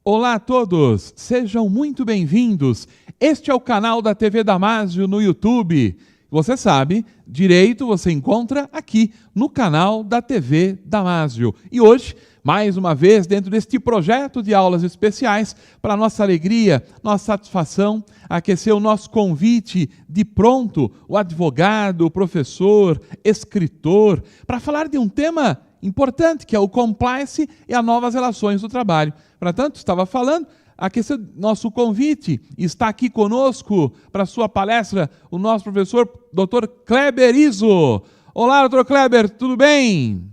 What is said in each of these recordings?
Olá a todos, sejam muito bem-vindos. Este é o canal da TV Damásio no YouTube. Você sabe, direito você encontra aqui no canal da TV Damásio. E hoje, mais uma vez, dentro deste projeto de aulas especiais, para nossa alegria, nossa satisfação, aquecer o nosso convite de pronto, o advogado, o professor, escritor, para falar de um tema importante, que é o compliance e as novas relações do trabalho. Portanto, estava falando, aquecer nosso convite, está aqui conosco para a sua palestra o nosso professor, Dr. Kleber Izzo. Olá, Dr. Kleber, tudo bem?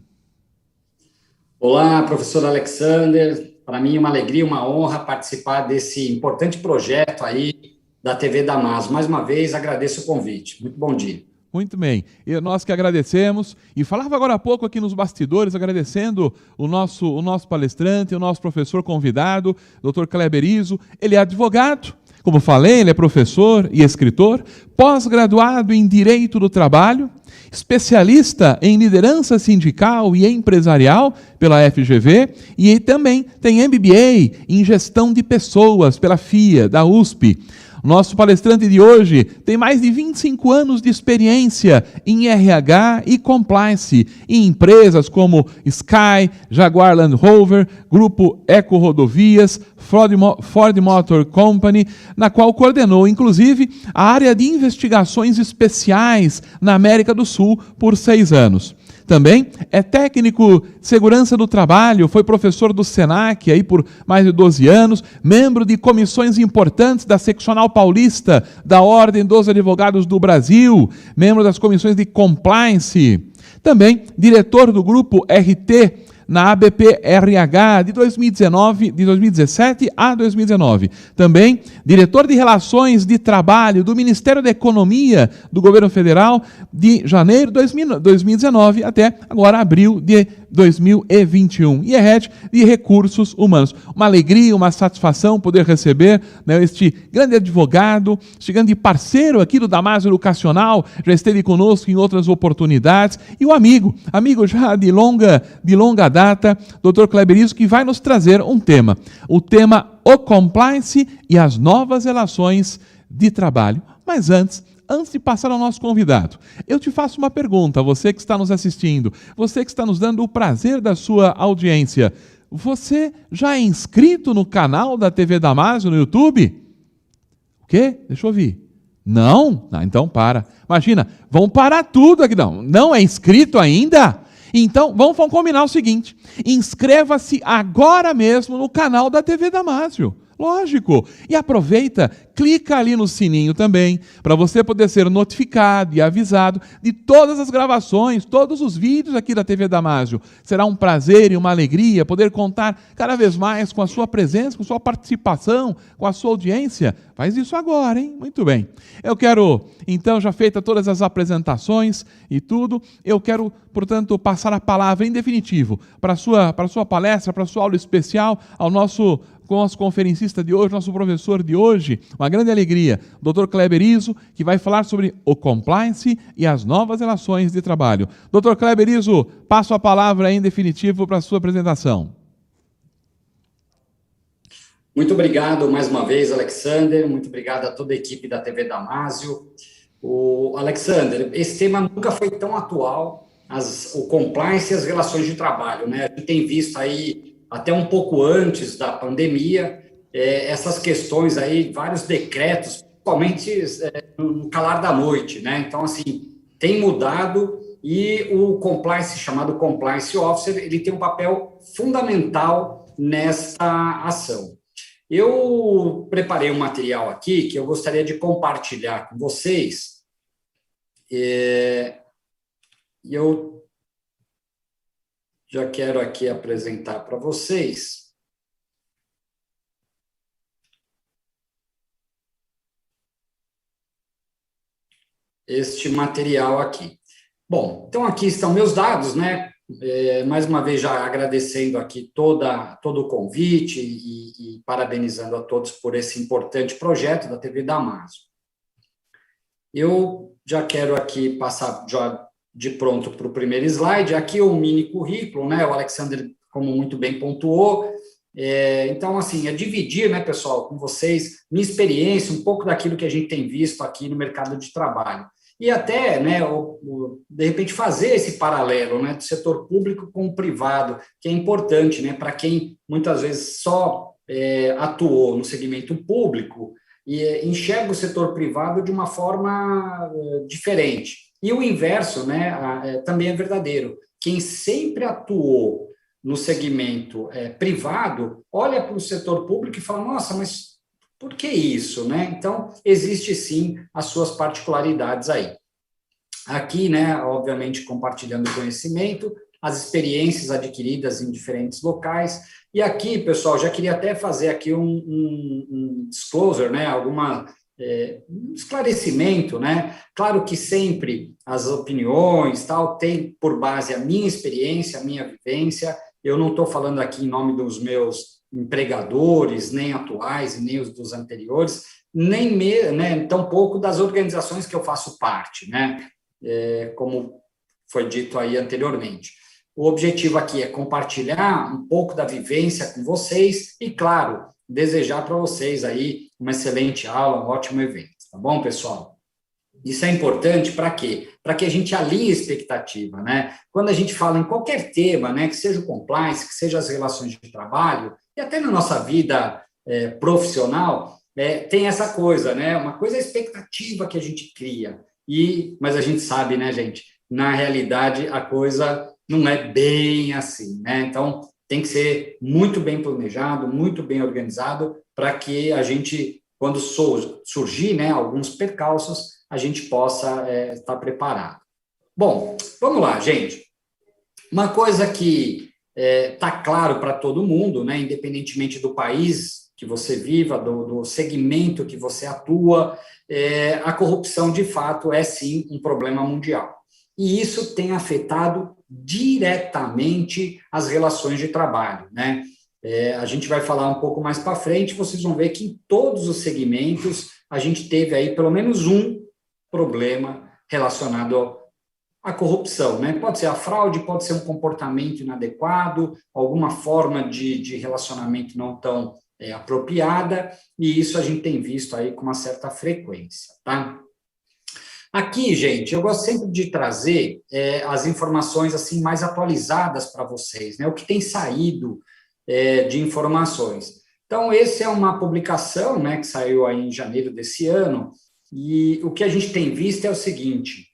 Olá, professor Alexander. Para mim é uma alegria, uma honra participar desse importante projeto aí da TV Damásio. Mais uma vez, agradeço o convite. Muito bom dia. Muito bem, e nós que agradecemos, e falava agora há pouco aqui nos bastidores, agradecendo o nosso palestrante, o nosso professor convidado, Dr. Kleber Izzo. Ele é advogado, como falei, ele é professor e escritor, pós-graduado em Direito do Trabalho, especialista em liderança sindical e empresarial pela FGV, e também tem MBA em Gestão de Pessoas pela FIA, da USP. Nosso palestrante de hoje tem mais de 25 anos de experiência em RH e compliance em empresas como Sky, Jaguar Land Rover, Grupo Eco Rodovias, Ford Motor Company, na qual coordenou, inclusive, a área de investigações especiais na América do Sul por 6 anos. Também é técnico de segurança do trabalho, foi professor do SENAC aí por mais de 12 anos, membro de comissões importantes da Seccional Paulista da Ordem dos Advogados do Brasil, membro das comissões de compliance, também diretor do grupo RT na ABP-RH de 2017 a 2019. Também diretor de Relações de Trabalho do Ministério da Economia do Governo Federal de janeiro de 2019 até agora abril de 2021. E é head de Recursos Humanos. Uma alegria, uma satisfação poder receber, né, este grande advogado, este grande parceiro aqui do Damásio Educacional, já esteve conosco em outras oportunidades, e o amigo já de longa data, Dr. Kleber Izzo, que vai nos trazer um tema, o tema o compliance e as novas relações de trabalho. Mas antes de passar ao nosso convidado, eu te faço uma pergunta, você que está nos assistindo, você que está nos dando o prazer da sua audiência, você já é inscrito no canal da TV Damásio no YouTube? O quê? Deixa eu ouvir. Não? Ah, então para. Imagina, vão parar tudo aqui. Não é inscrito ainda? Então, vamos combinar o seguinte, inscreva-se agora mesmo no canal da TV Damásio. Lógico. E aproveita, clica ali no sininho também, para você poder ser notificado e avisado de todas as gravações, todos os vídeos aqui da TV Damásio. Será um prazer e uma alegria poder contar cada vez mais com a sua presença, com a sua participação, com a sua audiência. Faz isso agora, hein? Muito bem. Eu quero, então, já feitas todas as apresentações e tudo, eu quero, portanto, passar a palavra em definitivo para a sua palestra, para a sua aula especial, ao nosso conferencista de hoje, nosso professor de hoje, uma grande alegria, Dr. Kleber Izzo, que vai falar sobre o compliance e as novas relações de trabalho. Dr. Kleber Izzo, passo a palavra em definitivo para a sua apresentação. Muito obrigado mais uma vez, Alexander, muito obrigado a toda a equipe da TV Damásio. O Alexander, esse tema nunca foi tão atual, o compliance e as relações de trabalho, né? A gente tem visto aí até um pouco antes da pandemia, essas questões aí, vários decretos, principalmente no calar da noite, né? Então, assim, tem mudado e o compliance, chamado Compliance Officer, ele tem um papel fundamental nesta ação. Eu preparei um material aqui que eu gostaria de compartilhar com vocês, e eu já quero aqui apresentar para vocês. Este material aqui. Bom, então aqui estão meus dados, né? Mais uma vez já agradecendo aqui todo o convite e parabenizando a todos por esse importante projeto da TV Damásio. Eu já quero aqui passar já de pronto para o primeiro slide. Aqui o mini currículo, né? O Alexander, como muito bem pontuou, Então, assim, é dividir, né, pessoal, com vocês, minha experiência, um pouco daquilo que a gente tem visto aqui no mercado de trabalho. E até, né, de repente, fazer esse paralelo, né, do setor público com o privado, que é importante, né, para quem muitas vezes só atuou no segmento público e enxerga o setor privado de uma forma diferente. E o inverso, né, também é verdadeiro. Quem sempre atuou no segmento privado, olha para o setor público e fala, nossa, mas por que isso, né? Então, existe sim as suas particularidades aí. Aqui, né, obviamente, compartilhando conhecimento, as experiências adquiridas em diferentes locais. E aqui, pessoal, já queria até fazer aqui um disclosure, né, um esclarecimento, né? Claro que sempre as opiniões, tal, tem por base a minha experiência, a minha vivência. Eu não estou falando aqui em nome dos meus empregadores, nem atuais e nem os dos anteriores, né, tampouco das organizações que eu faço parte, né? Como foi dito aí anteriormente. O objetivo aqui é compartilhar um pouco da vivência com vocês e, claro, desejar para vocês aí uma excelente aula, um ótimo evento, tá bom, pessoal? Isso é importante para quê? Para que a gente alinhe a expectativa, né? Quando a gente fala em qualquer tema, né, que seja o compliance, que seja as relações de trabalho, e até na nossa vida profissional, tem essa coisa, né? Uma coisa é a expectativa que a gente cria, mas a gente sabe, né, gente? Na realidade, a coisa não é bem assim, né? Então, tem que ser muito bem planejado, muito bem organizado, para que a gente, quando surgir, né, alguns percalços, a gente possa estar preparado. Bom, vamos lá, gente. Uma coisa que está claro para todo mundo, né, independentemente do país que você viva, do segmento que você atua, a corrupção, de fato, é sim um problema mundial. E isso tem afetado diretamente as relações de trabalho, né? A gente vai falar um pouco mais para frente, vocês vão ver que em todos os segmentos a gente teve aí pelo menos um problema relacionado à corrupção, né? Pode ser a fraude, pode ser um comportamento inadequado, alguma forma de relacionamento não tão apropriada, e isso a gente tem visto aí com uma certa frequência, tá? Aqui, gente, eu gosto sempre de trazer as informações assim mais atualizadas para vocês, né? O que tem saído de informações. Então, essa é uma publicação, né, que saiu aí em janeiro desse ano, e o que a gente tem visto é o seguinte,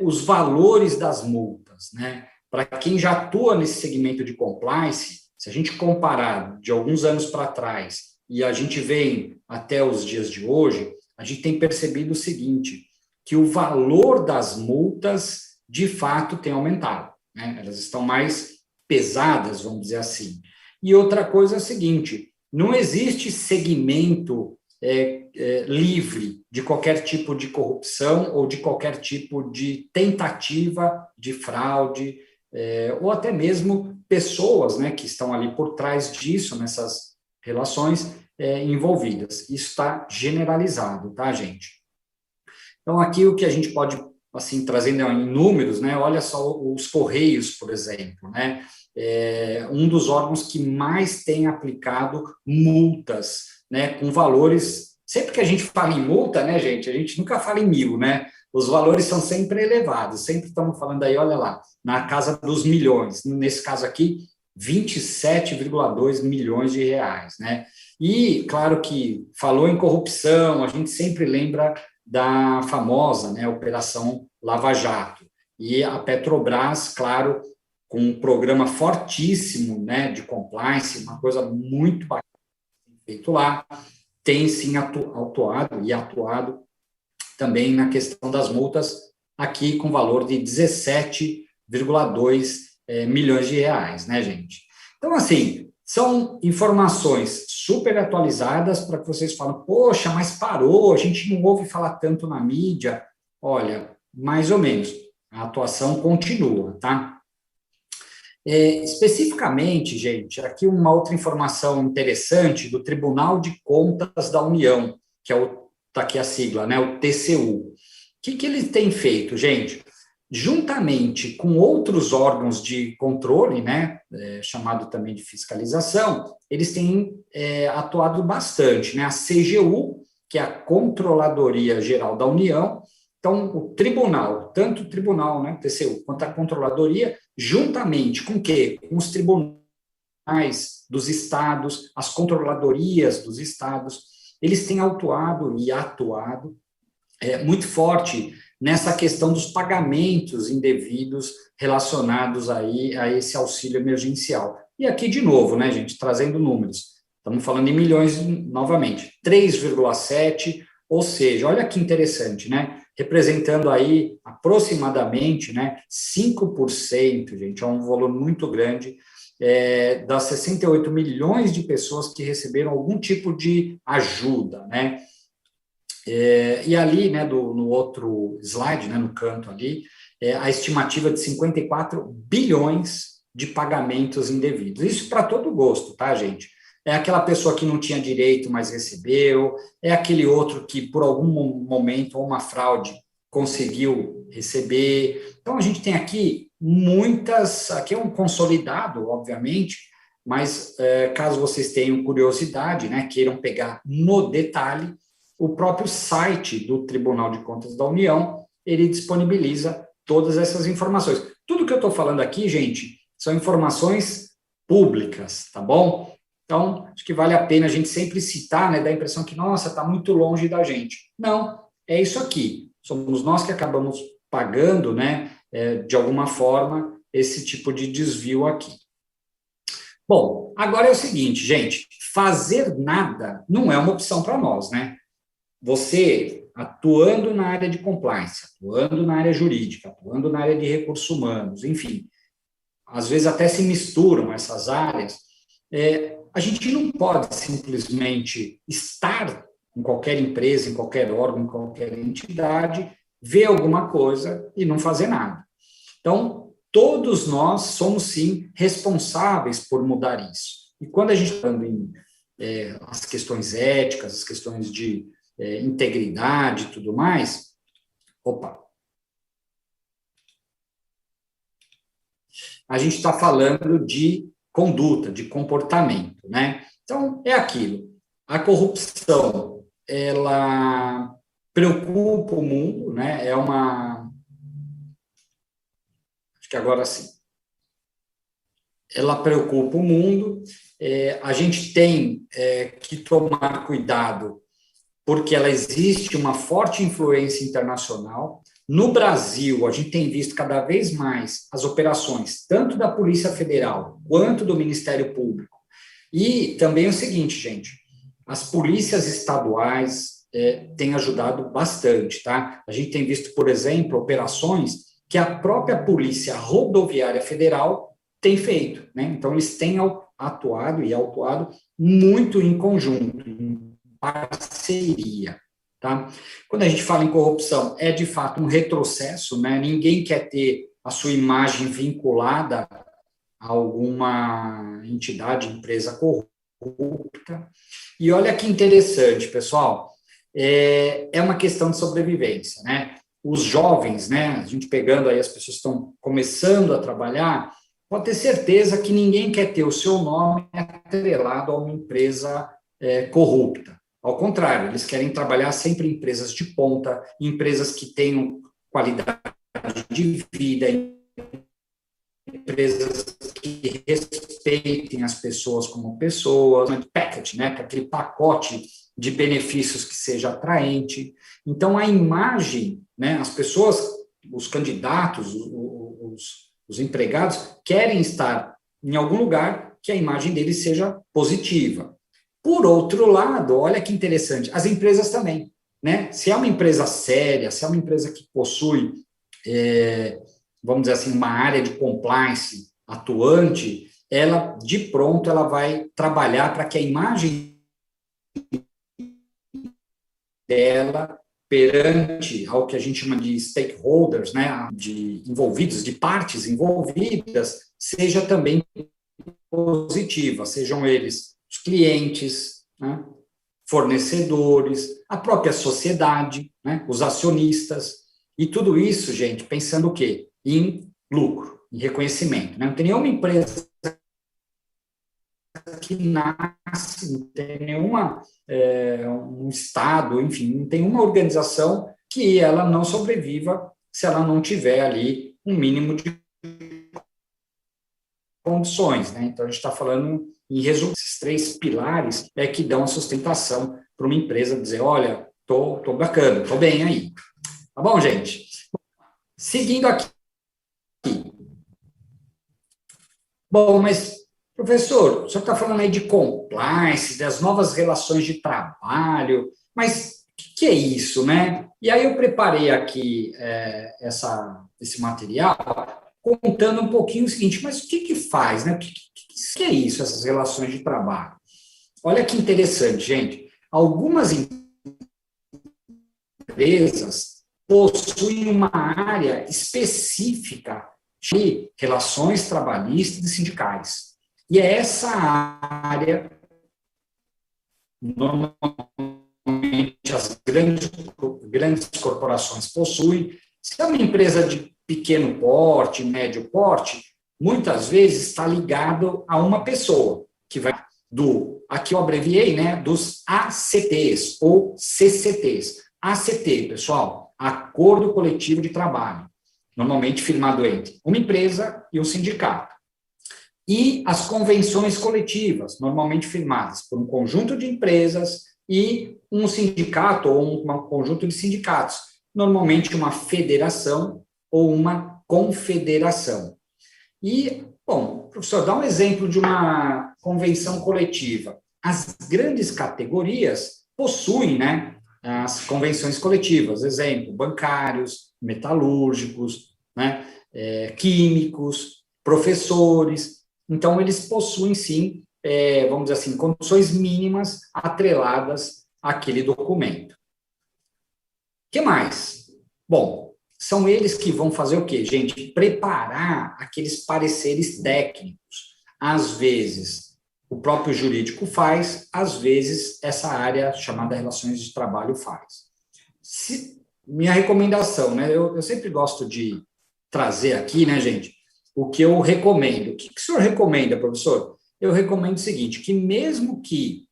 os valores das multas, né? Para quem já atua nesse segmento de compliance, se a gente comparar de alguns anos para trás e a gente vem até os dias de hoje, a gente tem percebido o seguinte, que o valor das multas, de fato, tem aumentado, né? Elas estão mais pesadas, vamos dizer assim. E outra coisa é o seguinte, não existe segmento livre de qualquer tipo de corrupção ou de qualquer tipo de tentativa de fraude, ou até mesmo pessoas, né, que estão ali por trás disso, nessas relações envolvidas. Isso está generalizado, tá, gente? Então, aqui o que a gente pode, assim, trazendo em números, né, olha só os Correios, por exemplo, né, um dos órgãos que mais tem aplicado multas, né, com valores, sempre que a gente fala em multa, né, gente, a gente nunca fala em 1.000, né, os valores são sempre elevados, sempre estamos falando aí, olha lá, na casa dos milhões, nesse caso aqui, 27,2 milhões de reais, né, e, claro que falou em corrupção, a gente sempre lembra da famosa, né, Operação Lava Jato, e a Petrobras, claro, com um programa fortíssimo, né, de compliance, uma coisa muito bacana feito lá, tem sim atuado também na questão das multas, aqui com valor de 17,2 milhões de reais, né, gente? Então, assim, são informações super atualizadas para que vocês falem, poxa, mas parou, a gente não ouve falar tanto na mídia. Olha, mais ou menos, a atuação continua, tá? Especificamente, gente, aqui uma outra informação interessante do Tribunal de Contas da União, que está aqui a sigla, né, o TCU. O que ele tem feito, gente? juntamente com outros órgãos de controle, né, chamado também de fiscalização, eles têm atuado bastante, né, a CGU, que é a Controladoria Geral da União, então o tribunal, tanto o tribunal, né, TCU, quanto a Controladoria, juntamente com o quê? Com os tribunais dos estados, as controladorias dos estados, eles têm atuado muito forte nessa questão dos pagamentos indevidos relacionados aí a esse auxílio emergencial. E aqui, de novo, né, gente, trazendo números, estamos falando em milhões novamente, 3,7, ou seja, olha que interessante, né, representando aí aproximadamente, né, 5%, gente, é um volume muito grande, das 68 milhões de pessoas que receberam algum tipo de ajuda, né, e ali, né, no outro slide, né, no canto ali, a estimativa de 54 bilhões de pagamentos indevidos. Isso para todo gosto, tá, gente? É aquela pessoa que não tinha direito, mas recebeu, é aquele outro que, por algum momento, ou uma fraude, conseguiu receber. Então, a gente tem aqui aqui é um consolidado, obviamente, mas caso vocês tenham curiosidade, né, queiram pegar no detalhe, o próprio site do Tribunal de Contas da União, ele disponibiliza todas essas informações. Tudo que eu estou falando aqui, gente, são informações públicas, tá bom? Então, acho que vale a pena a gente sempre citar, né, dá a impressão que, nossa, está muito longe da gente. Não, é isso aqui. Somos nós que acabamos pagando, né, de alguma forma, esse tipo de desvio aqui. Bom, agora é o seguinte, gente, fazer nada não é uma opção para nós, né? Você, atuando na área de compliance, atuando na área jurídica, atuando na área de recursos humanos, enfim, às vezes até se misturam essas áreas, a gente não pode simplesmente estar em qualquer empresa, em qualquer órgão, em qualquer entidade, ver alguma coisa e não fazer nada. Então, todos nós somos, sim, responsáveis por mudar isso. E quando a gente está falando em as questões éticas, as questões de integridade e tudo mais, a gente está falando de conduta, de comportamento, né? Então, é aquilo. A corrupção, ela preocupa o mundo, né? Acho que agora sim. Ela preocupa o mundo, a gente tem que tomar cuidado porque ela existe uma forte influência internacional. No Brasil, a gente tem visto cada vez mais as operações, tanto da Polícia Federal quanto do Ministério Público. E também o seguinte, gente, as polícias estaduais têm ajudado bastante, tá? A gente tem visto, por exemplo, operações que a própria Polícia Rodoviária Federal tem feito, né? Então, eles têm atuado muito em conjunto, parceria, tá? Quando a gente fala em corrupção, é de fato um retrocesso, né? Ninguém quer ter a sua imagem vinculada a alguma entidade, empresa corrupta. E olha que interessante, pessoal, é uma questão de sobrevivência, né? Os jovens, né? A gente pegando aí as pessoas que estão começando a trabalhar, pode ter certeza que ninguém quer ter o seu nome atrelado a uma empresa corrupta. Ao contrário, eles querem trabalhar sempre em empresas de ponta, empresas que tenham qualidade de vida, empresas que respeitem as pessoas como pessoas, package, né, aquele pacote de benefícios que seja atraente. Então, a imagem, né, as pessoas, os candidatos, os empregados, querem estar em algum lugar que a imagem deles seja positiva. Por outro lado, olha que interessante, as empresas também, né? Se é uma empresa séria, se é uma empresa que possui, vamos dizer assim, uma área de compliance atuante, ela, de pronto, ela vai trabalhar para que a imagem dela perante ao que a gente chama de stakeholders, né, de envolvidos, de partes envolvidas, seja também positiva, sejam eles os clientes, né, fornecedores, a própria sociedade, né, os acionistas. E tudo isso, gente, pensando o quê? Em lucro, em reconhecimento. Né? Não tem nenhuma empresa que nasce, não tem nenhuma um Estado, enfim, não tem uma organização que ela não sobreviva se ela não tiver ali um mínimo de condições. Né? Então, a gente está falando, em resumo, esses 3 pilares que dão a sustentação para uma empresa dizer, olha, tô bacana, tô bem aí. Tá bom, gente? Seguindo aqui. Bom, mas, professor, o senhor está falando aí de compliance, das novas relações de trabalho, mas o que é isso, né? E aí eu preparei aqui esse material contando um pouquinho o seguinte, mas o que faz, né? O que é isso, essas relações de trabalho? Olha que interessante, gente. Algumas empresas possuem uma área específica de relações trabalhistas e sindicais. E é essa área, normalmente as grandes corporações possuem. Se é uma empresa de pequeno porte, médio porte, muitas vezes está ligado a uma pessoa, que vai aqui eu abreviei, né, dos ACTs ou CCTs. ACT, pessoal, Acordo Coletivo de Trabalho, normalmente firmado entre uma empresa e um sindicato. E as convenções coletivas, normalmente firmadas por um conjunto de empresas e um sindicato ou um conjunto de sindicatos, normalmente uma federação ou uma confederação. E, bom, professor, dá um exemplo de uma convenção coletiva. As grandes categorias possuem, né, as convenções coletivas, exemplo, bancários, metalúrgicos, né, químicos, professores. Então, eles possuem, sim, vamos dizer assim, condições mínimas atreladas àquele documento. O que mais? Bom, são eles que vão fazer o quê, gente? Preparar aqueles pareceres técnicos. Às vezes, o próprio jurídico faz, às vezes, essa área chamada relações de trabalho faz. Minha recomendação, né? Eu sempre gosto de trazer aqui, né, gente, o que eu recomendo. O que o senhor recomenda, professor? Eu recomendo o seguinte, que mesmo que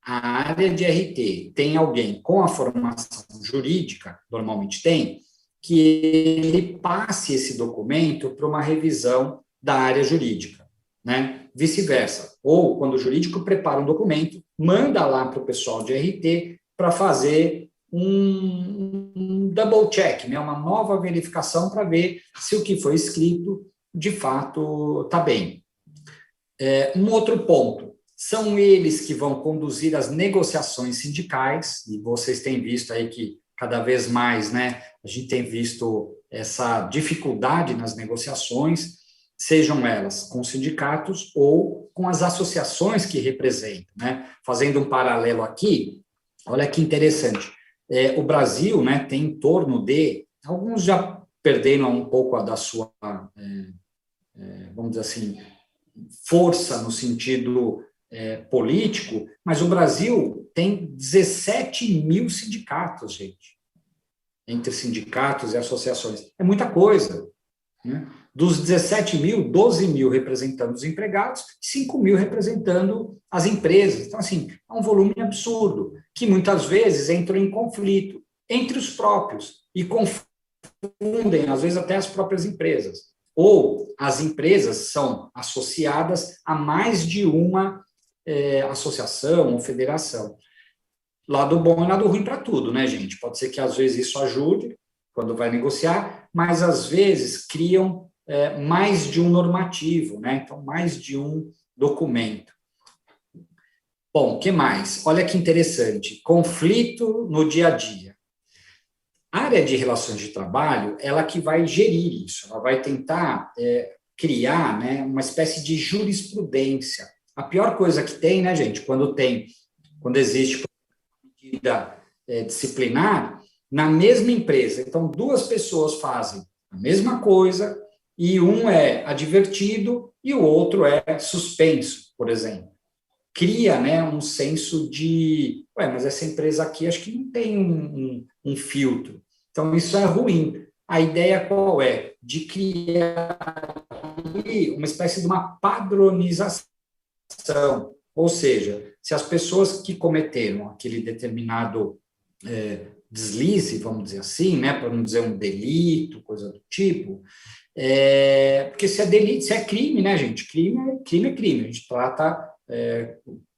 a área de RT tenha alguém com a formação jurídica, normalmente tem, que ele passe esse documento para uma revisão da área jurídica, né? Vice-versa. Ou, quando o jurídico prepara um documento, manda lá para o pessoal de RT para fazer um double check, né? Uma nova verificação para ver se o que foi escrito, de fato, está bem. Um outro ponto, são eles que vão conduzir as negociações sindicais, e vocês têm visto aí que cada vez mais, né, a gente tem visto essa dificuldade nas negociações, sejam elas com sindicatos ou com as associações que representam, né? Fazendo um paralelo aqui, olha que interessante, o Brasil, né, tem em torno de, alguns já perderam um pouco da sua, vamos dizer assim, força no sentido político, mas o Brasil tem 17 mil sindicatos, gente, entre sindicatos e associações. É muita coisa, né? Dos 17 mil, 12 mil representando os empregados, 5 mil representando as empresas. Então, assim, é um volume absurdo, que muitas vezes entram em conflito entre os próprios e confundem, às vezes, até as próprias empresas. Ou as empresas são associadas a mais de uma associação ou federação. Lado bom e lado ruim para tudo, né, gente? Pode ser que, às vezes, isso ajude quando vai negociar, mas, às vezes, criam mais de um normativo, né? Então, mais de um documento. Bom, o que mais? Olha que interessante. Conflito no dia a dia. A área de relações de trabalho, ela que vai gerir isso, ela vai tentar criar, né, uma espécie de jurisprudência. A pior coisa que tem, né, gente, quando existe medida disciplinar, na mesma empresa. Então, duas pessoas fazem a mesma coisa e um é advertido e o outro é suspenso, por exemplo. Cria, né, um senso mas essa empresa aqui acho que não tem um filtro. Então, isso é ruim. A ideia qual é? De criar uma espécie de uma padronização. Ou seja, se as pessoas que cometeram aquele determinado deslize, vamos dizer assim, né, para não dizer um delito, coisa do tipo, porque se é delito, se é crime, né, gente? Crime é crime. A gente trata,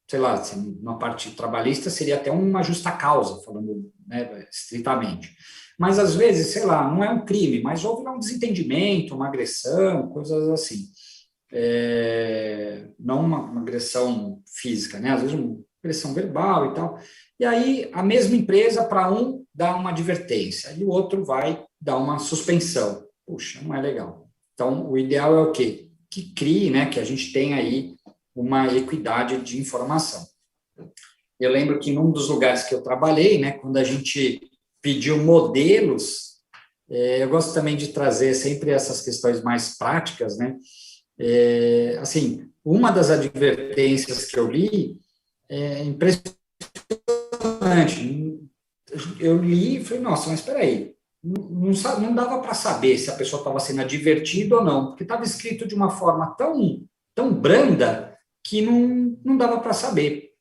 sei lá, assim, na parte trabalhista seria até uma justa causa, falando, né, estritamente. Mas, às vezes, sei lá, não é um crime, mas houve lá um desentendimento, uma agressão, coisas assim. Não uma agressão física, né? Às vezes uma agressão verbal e tal. E aí, a mesma empresa, para um, dá uma advertência, e o outro vai dar uma suspensão. Puxa, não é legal. Então, o ideal é o quê? Que crie, né, que a gente tenha aí uma equidade de informação. Eu lembro que num dos lugares que eu trabalhei, né, quando a gente pediu modelos, eu gosto também de trazer sempre essas questões mais práticas, né? Assim, uma das advertências que eu li é impressionante. Eu li e falei, nossa, mas espera aí, não dava para saber se a pessoa estava sendo advertida ou não, porque estava escrito de uma forma tão branda que não dava para saber.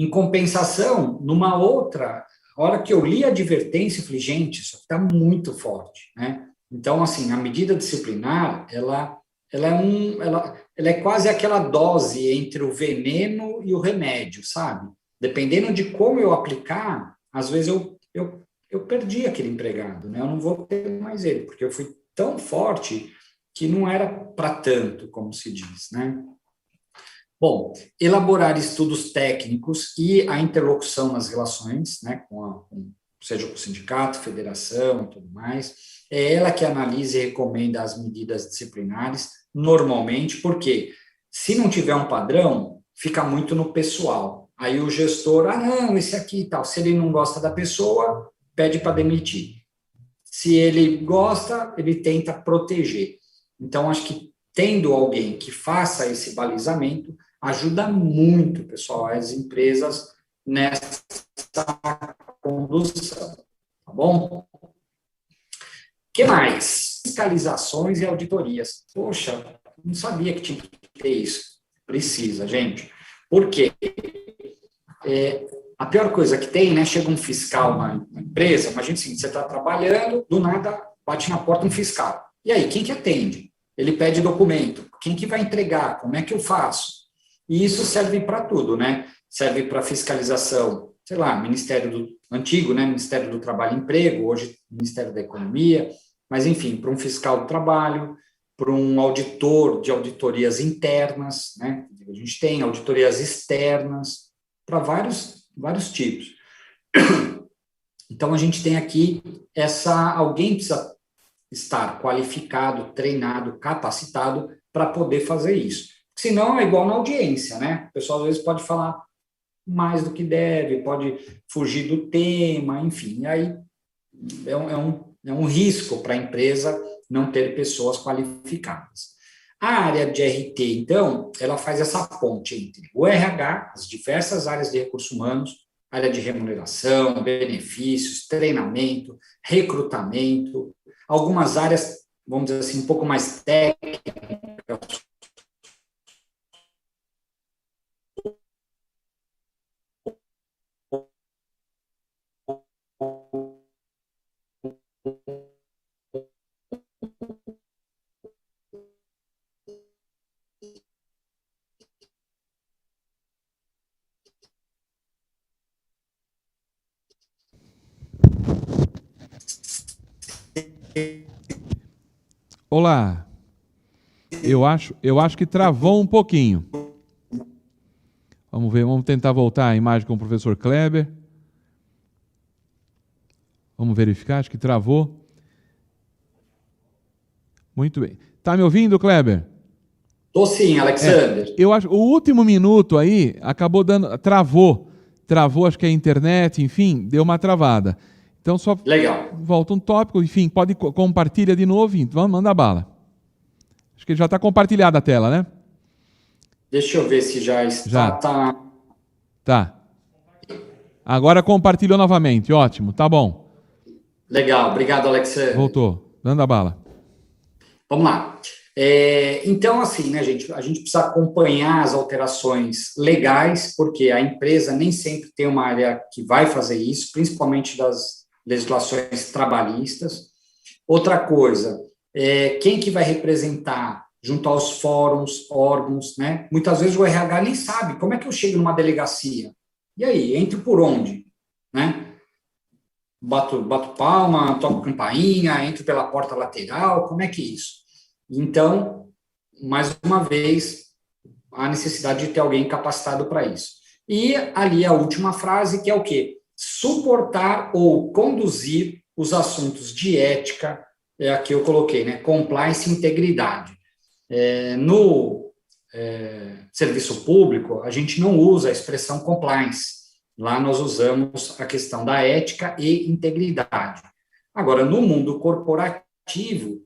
Em compensação, numa outra, hora que eu li a advertência, eu falei, gente, isso está muito forte, né? Então, assim, a medida disciplinar, ela é quase aquela dose entre o veneno e o remédio, sabe? Dependendo de como eu aplicar, às vezes eu perdi aquele empregado, né? Eu não vou ter mais ele, porque eu fui tão forte que não era para tanto, como se diz, né? Bom, elaborar estudos técnicos e a interlocução nas relações, né, seja com o sindicato, federação e tudo mais, é ela que analisa e recomenda as medidas disciplinares, normalmente, porque se não tiver um padrão, fica muito no pessoal. Aí o gestor, não, esse aqui e tal, se ele não gosta da pessoa, pede para demitir. Se ele gosta, ele tenta proteger. Então, acho que tendo alguém que faça esse balizamento, ajuda muito, pessoal, as empresas nessa condução, tá bom? O que mais? Fiscalizações e auditorias. Poxa, não sabia que tinha que ter isso. Precisa, gente. Por quê? A pior coisa que tem, né? Chega um fiscal na empresa, imagina assim, você está trabalhando, do nada bate na porta um fiscal. E aí, quem que atende? Ele pede documento. Quem que vai entregar? Como é que eu faço? E isso serve para tudo, né? Serve para fiscalização, sei lá, Ministério do antigo, né? Ministério do Trabalho e Emprego, hoje Ministério da Economia, mas enfim, para um fiscal do trabalho, para um auditor de auditorias internas, né? A gente tem auditorias externas, para vários tipos. Então, a gente tem aqui alguém precisa estar qualificado, treinado, capacitado para poder fazer isso. Senão, é igual na audiência, né? O pessoal, às vezes, pode falar mais do que deve, pode fugir do tema, enfim. E aí, é um risco para a empresa não ter pessoas qualificadas. A área de RT, então, ela faz essa ponte entre o RH, as diversas áreas de recursos humanos, área de remuneração, benefícios, treinamento, recrutamento, algumas áreas, vamos dizer assim, um pouco mais técnicas. Olá. Eu acho que travou um pouquinho. Vamos ver, vamos tentar voltar a imagem com o professor Kleber. Vamos verificar, acho que travou. Muito bem. Tá me ouvindo, Kleber? Tô sim, Alexander. Eu acho, o último minuto aí acabou travou, acho que a internet, enfim, deu uma travada. Então só Legal. Volta um tópico, enfim, pode compartilha de novo, vamos manda bala. Acho que já está compartilhada a tela, né? Deixa eu ver se já está. Já. Tá. Agora compartilhou novamente, ótimo, tá bom. Legal, obrigado, Alexandre. Voltou, dando a bala. Vamos lá. Então, assim, né, gente, a gente precisa acompanhar as alterações legais, porque a empresa nem sempre tem uma área que vai fazer isso, principalmente das legislações trabalhistas. Outra coisa, quem que vai representar junto aos fóruns, órgãos, né? Muitas vezes o RH nem sabe como é que eu chego numa delegacia. E aí, entro por onde? Né? Bato palma, toco campainha, entro pela porta lateral, como é que é isso? Então, mais uma vez, a necessidade de ter alguém capacitado para isso. E ali a última frase, que é o quê? Suportar ou conduzir os assuntos de ética, aqui eu coloquei, né? Compliance e integridade. No serviço público, a gente não usa a expressão compliance. Lá nós usamos a questão da ética e integridade. Agora, no mundo corporativo,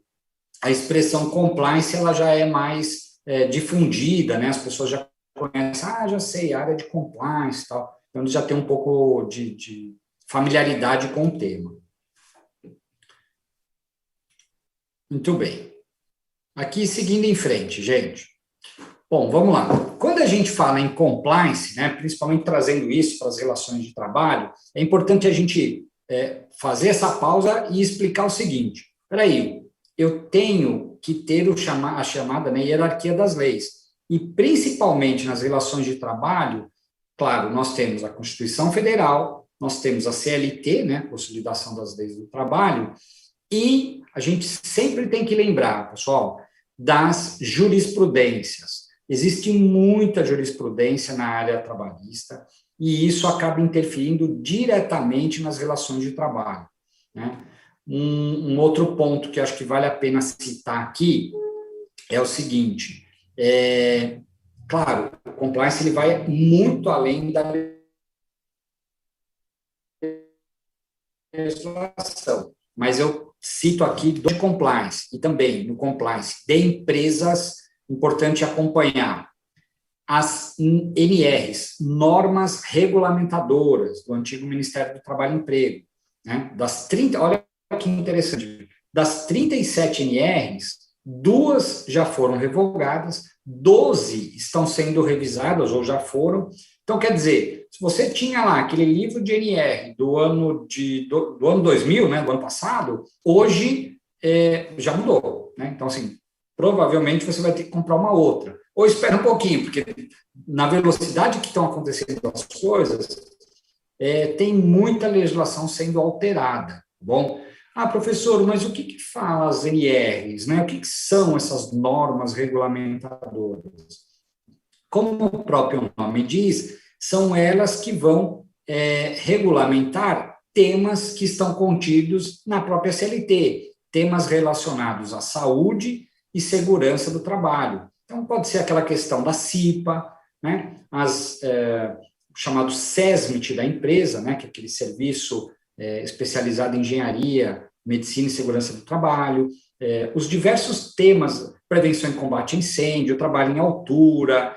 a expressão compliance ela já é mais difundida, né? As pessoas já conhecem, já sei, área de compliance e tal. Então, eles já têm um pouco de familiaridade com o tema. Muito bem. Aqui, seguindo em frente, gente. Bom, vamos lá. Quando a gente fala em compliance, né, principalmente trazendo isso para as relações de trabalho, é importante a gente fazer essa pausa e explicar o seguinte. Espera aí, eu tenho que ter a chamada, né, hierarquia das leis. E, principalmente nas relações de trabalho, claro, nós temos a Constituição Federal, nós temos a CLT, né, Consolidação das Leis do Trabalho, e a gente sempre tem que lembrar, pessoal, das jurisprudências. Existe muita jurisprudência na área trabalhista e isso acaba interferindo diretamente nas relações de trabalho, né? Um outro ponto que acho que vale a pena citar aqui é o seguinte, claro, o compliance ele vai muito além da legislação, mas eu cito aqui do compliance e também no compliance de empresas, importante acompanhar as NRs, normas regulamentadoras do antigo Ministério do Trabalho e Emprego, né? Das 30, olha que interessante, das 37 NRs, 2 já foram revogadas, 12 estão sendo revisadas ou já foram. Então, quer dizer, se você tinha lá aquele livro de NR do ano 2000, né, do ano passado, hoje já mudou, né? Então, assim, provavelmente você vai ter que comprar uma outra. Ou espera um pouquinho, porque na velocidade que estão acontecendo as coisas, tem muita legislação sendo alterada, tá bom? Professor, mas o que fala as NRs, né? O que são essas normas regulamentadoras? Como o próprio nome diz, são elas que vão regulamentar temas que estão contidos na própria CLT, temas relacionados à saúde e segurança do trabalho. Então, pode ser aquela questão da CIPA, né? Chamado SESMIT da empresa, né? Que é aquele serviço especializado em engenharia, medicina e segurança do trabalho, os diversos temas, prevenção e combate a incêndio, trabalho em altura,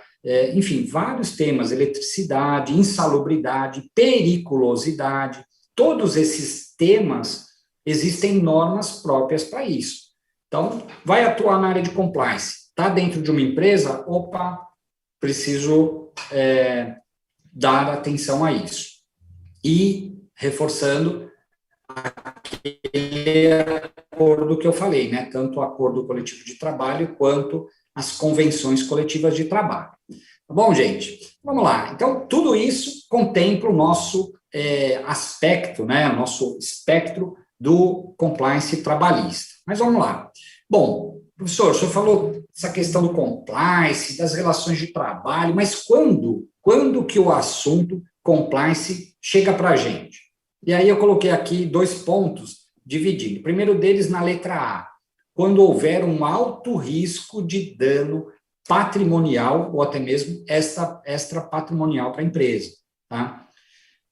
enfim, vários temas, eletricidade, insalubridade, periculosidade, todos esses temas, existem normas próprias para isso. Então, vai atuar na área de compliance, está dentro de uma empresa, preciso dar atenção a isso. E, reforçando, aquele acordo que eu falei, né? Tanto o acordo coletivo de trabalho quanto as convenções coletivas de trabalho. Tá bom, gente? Vamos lá. Então, tudo isso contempla o nosso aspecto, né? O nosso espectro do compliance trabalhista. Mas vamos lá. Bom, professor, o senhor falou essa questão do compliance, das relações de trabalho, mas quando que o assunto compliance chega para a gente? E aí eu coloquei aqui 2 pontos, dividindo. O primeiro deles na letra A, quando houver um alto risco de dano patrimonial ou até mesmo extrapatrimonial para a empresa. Tá?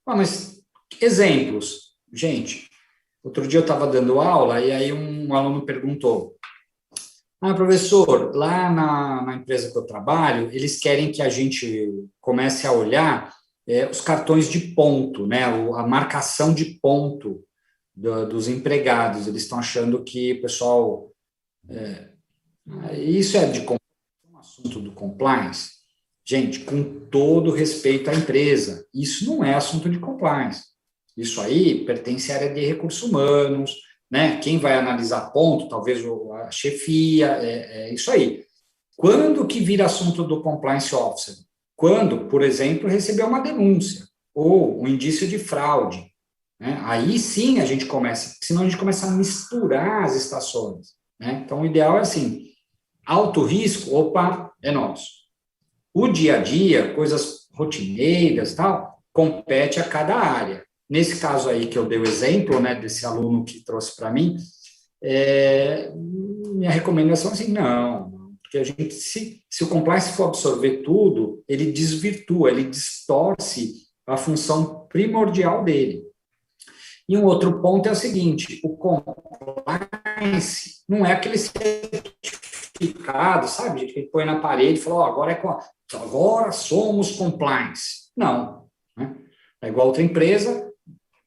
Mas exemplos, gente, outro dia eu estava dando aula e aí um aluno perguntou, professor, lá na empresa que eu trabalho, eles querem que a gente comece a olhar os cartões de ponto, né, a marcação de ponto dos empregados. Eles estão achando que o pessoal... isso é um assunto do compliance. Gente, com todo respeito à empresa, isso não é assunto de compliance. Isso aí pertence à área de recursos humanos, né? Quem vai analisar ponto, talvez a chefia, é isso aí. Quando que vira assunto do compliance officer? Quando, por exemplo, recebeu uma denúncia ou um indício de fraude, né? Aí sim a gente começa, senão a gente começa a misturar as estações, né? Então, o ideal é assim, alto risco, opa, é nosso. O dia a dia, coisas rotineiras, tal, compete a cada área. Nesse caso aí que eu dei o exemplo, né, desse aluno que trouxe para mim, minha recomendação é assim, não, porque a gente, se o compliance for absorver tudo, ele desvirtua, ele distorce a função primordial dele. E um outro ponto é o seguinte, o compliance não é aquele certificado, sabe, gente, que ele põe na parede e fala, agora somos compliance. Não, né? É igual outra empresa,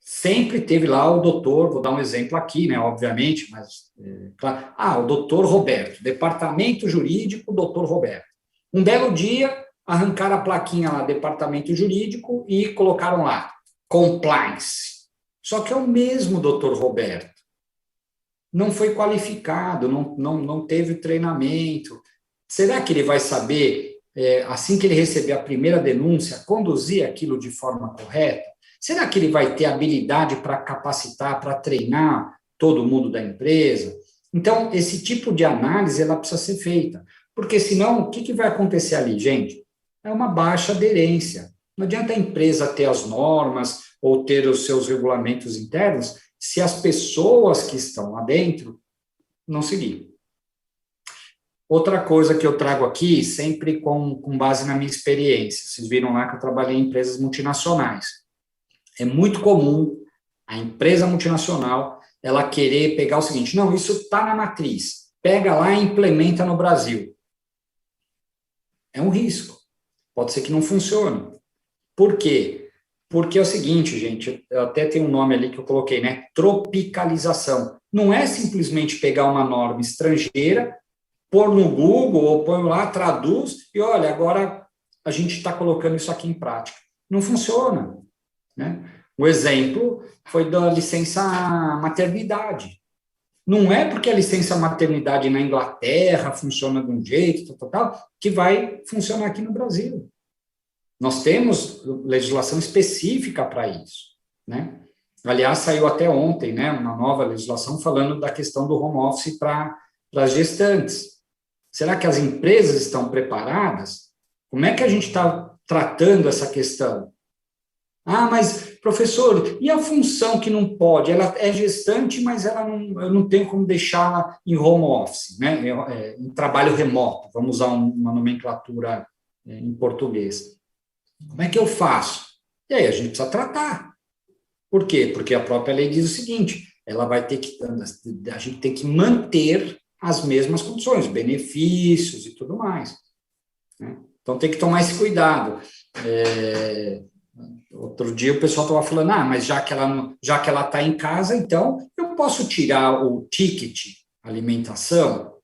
sempre teve lá o doutor, vou dar um exemplo aqui, né, obviamente, mas, claro, o doutor Roberto, departamento jurídico, doutor Roberto. Um belo dia, arrancaram a plaquinha lá, departamento jurídico, e colocaram lá, compliance. Só que é o mesmo doutor Roberto. Não foi qualificado, não teve treinamento. Será que ele vai saber, assim que ele receber a primeira denúncia, conduzir aquilo de forma correta? Será que ele vai ter habilidade para capacitar, para treinar todo mundo da empresa? Então, esse tipo de análise, ela precisa ser feita. Porque, senão, o que vai acontecer ali, gente? É uma baixa aderência. Não adianta a empresa ter as normas ou ter os seus regulamentos internos se as pessoas que estão lá dentro não seguirem. Outra coisa que eu trago aqui, sempre com base na minha experiência, vocês viram lá que eu trabalhei em empresas multinacionais. É muito comum a empresa multinacional ela querer pegar o seguinte, não, isso está na matriz, pega lá e implementa no Brasil. É um risco. Pode ser que não funcione. Por quê? Porque é o seguinte, gente, eu até tenho um nome ali que eu coloquei, né? Tropicalização. Não é simplesmente pegar uma norma estrangeira, pôr no Google ou põe lá, traduz e olha, agora a gente está colocando isso aqui em prática. Não funciona, né? O exemplo foi da licença maternidade. Não é porque a licença maternidade na Inglaterra funciona de um jeito, que vai funcionar aqui no Brasil. Nós temos legislação específica para isso, né? Aliás, saiu até ontem, né, uma nova legislação falando da questão do home office para as gestantes. Será que as empresas estão preparadas? Como é que a gente está tratando essa questão? Mas, professor, e a função que não pode? Ela é gestante, mas eu não tenho como deixá-la em home office, né? Em trabalho remoto, vamos usar uma nomenclatura em português. Como é que eu faço? E aí a gente precisa tratar. Por quê? Porque a própria lei diz o seguinte, a gente tem que manter as mesmas condições, benefícios e tudo mais, né? Então tem que tomar esse cuidado. Outro dia o pessoal estava falando, mas já que ela está em casa, então eu posso tirar o ticket alimentação?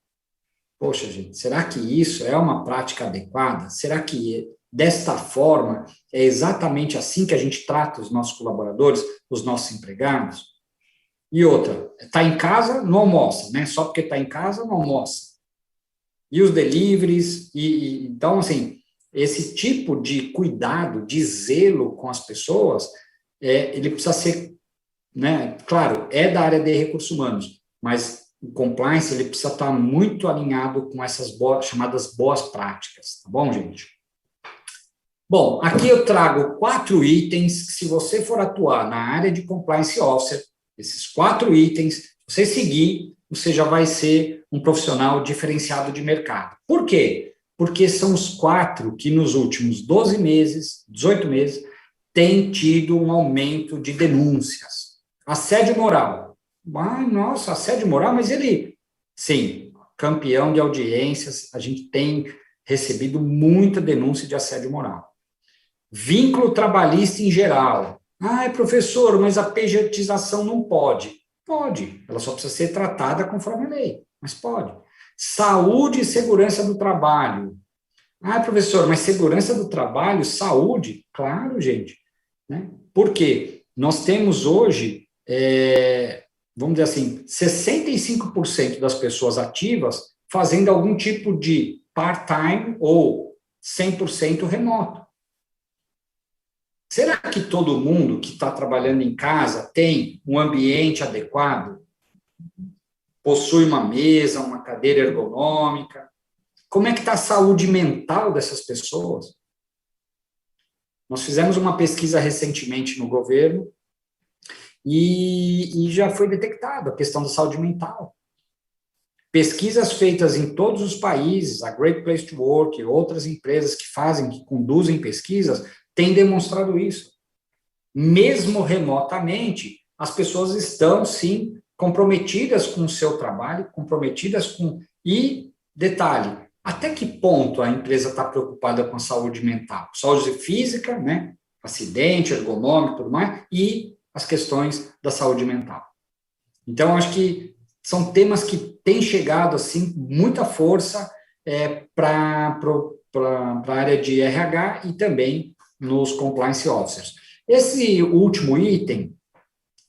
Poxa, gente, será que isso é uma prática adequada? Será que desta forma é exatamente assim que a gente trata os nossos colaboradores, os nossos empregados? E outra, está em casa, não almoça, né? Só porque está em casa, não almoça. E os deliveries, então, assim, esse tipo de cuidado, de zelo com as pessoas, ele precisa ser, né? Claro, é da área de recursos humanos, mas o compliance ele precisa estar muito alinhado com essas chamadas boas práticas, tá bom, gente? Bom, aqui eu trago 4 itens que, se você for atuar na área de compliance officer, esses 4 itens, se você seguir, você já vai ser um profissional diferenciado de mercado. Por quê? Porque são os 4 que nos últimos 12 meses, 18 meses, têm tido um aumento de denúncias. Assédio moral. Nossa, assédio moral, mas sim, campeão de audiências, a gente tem recebido muita denúncia de assédio moral. Vínculo trabalhista em geral. Professor, mas a pejotização não pode. Pode, ela só precisa ser tratada conforme a lei, mas pode. Saúde e segurança do trabalho. Professor, mas segurança do trabalho, saúde? Claro, gente. Né? Por quê? Nós temos hoje, vamos dizer assim, 65% das pessoas ativas fazendo algum tipo de part-time ou 100% remoto. Será que todo mundo que está trabalhando em casa tem um ambiente adequado? Possui uma mesa, uma cadeira ergonômica? Como é que está a saúde mental dessas pessoas? Nós fizemos uma pesquisa recentemente no governo e já foi detectada a questão da saúde mental. Pesquisas feitas em todos os países, a Great Place to Work e outras empresas que conduzem pesquisas, têm demonstrado isso. Mesmo remotamente, as pessoas estão, sim, comprometidas com o seu trabalho, comprometidas com... E, detalhe, até que ponto a empresa está preocupada com a saúde mental? Saúde física, né? Acidente, ergonômico, tudo mais, e as questões da saúde mental. Então, acho que são temas que têm chegado, assim, muita força para a área de RH e também nos compliance officers. Esse último item,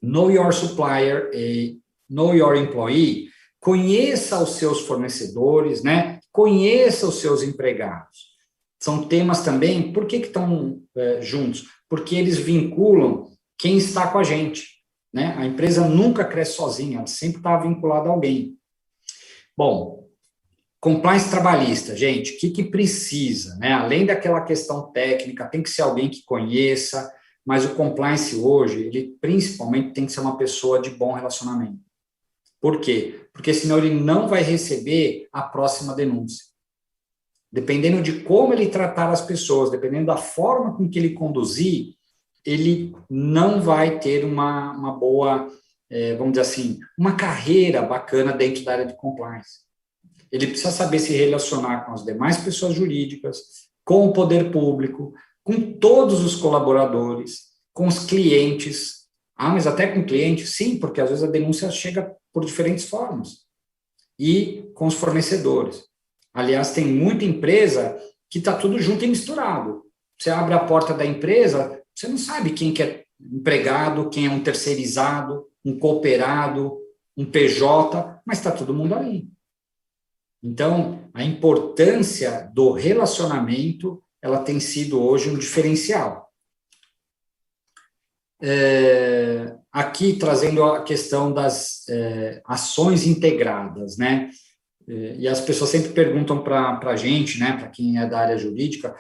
Know Your Supplier e Know Your Employee, conheça os seus fornecedores, né? Conheça os seus empregados. São temas também, por que estão juntos? Porque eles vinculam quem está com a gente, né? A empresa nunca cresce sozinha, ela sempre está vinculada a alguém. Bom, compliance trabalhista, gente, o que precisa, né? Além daquela questão técnica, tem que ser alguém que conheça, mas o compliance hoje, ele principalmente tem que ser uma pessoa de bom relacionamento. Por quê? Porque senão ele não vai receber a próxima denúncia. Dependendo de como ele tratar as pessoas, dependendo da forma com que ele conduzir, ele não vai ter uma boa, vamos dizer assim, uma carreira bacana dentro da área de compliance. Ele precisa saber se relacionar com as demais pessoas jurídicas, com o poder público, com todos os colaboradores, com os clientes. Mas até com clientes, sim, porque às vezes a denúncia chega por diferentes formas. E com os fornecedores. Aliás, tem muita empresa que está tudo junto e misturado. Você abre a porta da empresa, você não sabe quem que é empregado, quem é um terceirizado, um cooperado, um PJ, mas está todo mundo ali. Então, a importância do relacionamento, ela tem sido hoje um diferencial. Aqui, trazendo a questão das ações integradas, né? E as pessoas sempre perguntam para a gente, né, para quem é da área jurídica,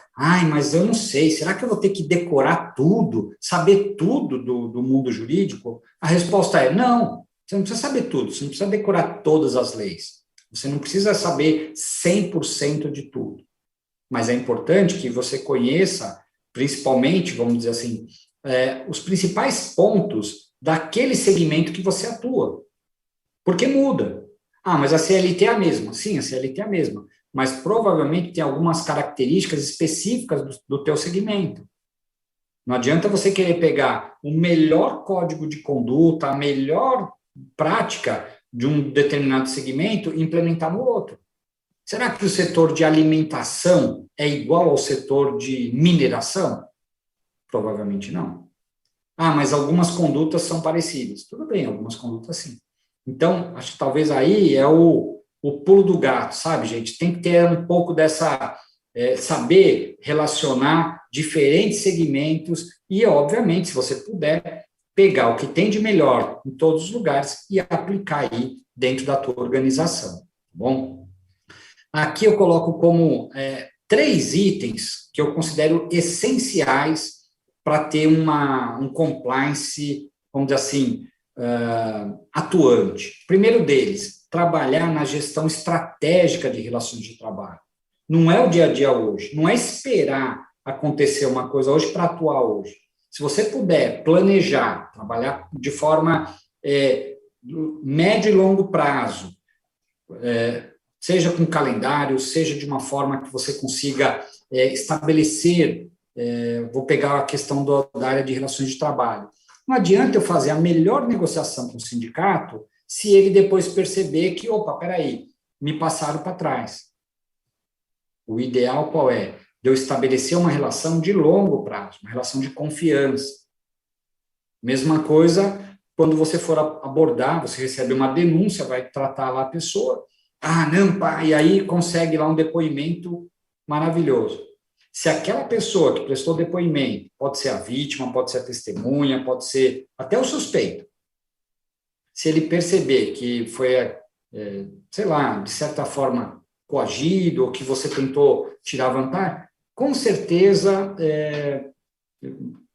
mas eu não sei, será que eu vou ter que decorar tudo, saber tudo do mundo jurídico? A resposta é não, você não precisa saber tudo, você não precisa decorar todas as leis, você não precisa saber 100% de tudo, mas é importante que você conheça, principalmente, vamos dizer assim, os principais pontos daquele segmento que você atua, porque muda. Mas a CLT é a mesma. Sim, a CLT é a mesma. Mas provavelmente tem algumas características específicas do teu segmento. Não adianta você querer pegar o melhor código de conduta, a melhor prática de um determinado segmento e implementar no outro. Será que o setor de alimentação é igual ao setor de mineração? Provavelmente não. Mas algumas condutas são parecidas. Tudo bem, algumas condutas sim. Então, acho que talvez aí é o pulo do gato, sabe, gente? Tem que ter um pouco dessa... saber relacionar diferentes segmentos e, obviamente, se você puder, pegar o que tem de melhor em todos os lugares e aplicar aí dentro da tua organização, tá bom? Aqui eu coloco como 3 itens que eu considero essenciais para ter um compliance, vamos dizer assim, atuante. Primeiro deles, trabalhar na gestão estratégica de relações de trabalho. Não é o dia a dia hoje, não é esperar acontecer uma coisa hoje para atuar hoje. Se você puder planejar, trabalhar de forma médio e longo prazo, seja com calendário, seja de uma forma que você consiga estabelecer vou pegar a questão da área de relações de trabalho. Não adianta eu fazer a melhor negociação com o sindicato se ele depois perceber que, opa, peraí, me passaram para trás. O ideal qual é? De eu estabelecer uma relação de longo prazo, uma relação de confiança. Mesma coisa quando você for abordar, você recebe uma denúncia, vai tratar lá a pessoa, não, pá, e aí consegue lá um depoimento maravilhoso. Se aquela pessoa que prestou depoimento, pode ser a vítima, pode ser a testemunha, pode ser até o suspeito, se ele perceber que foi, sei lá, de certa forma coagido, ou que você tentou tirar vantagem, com certeza,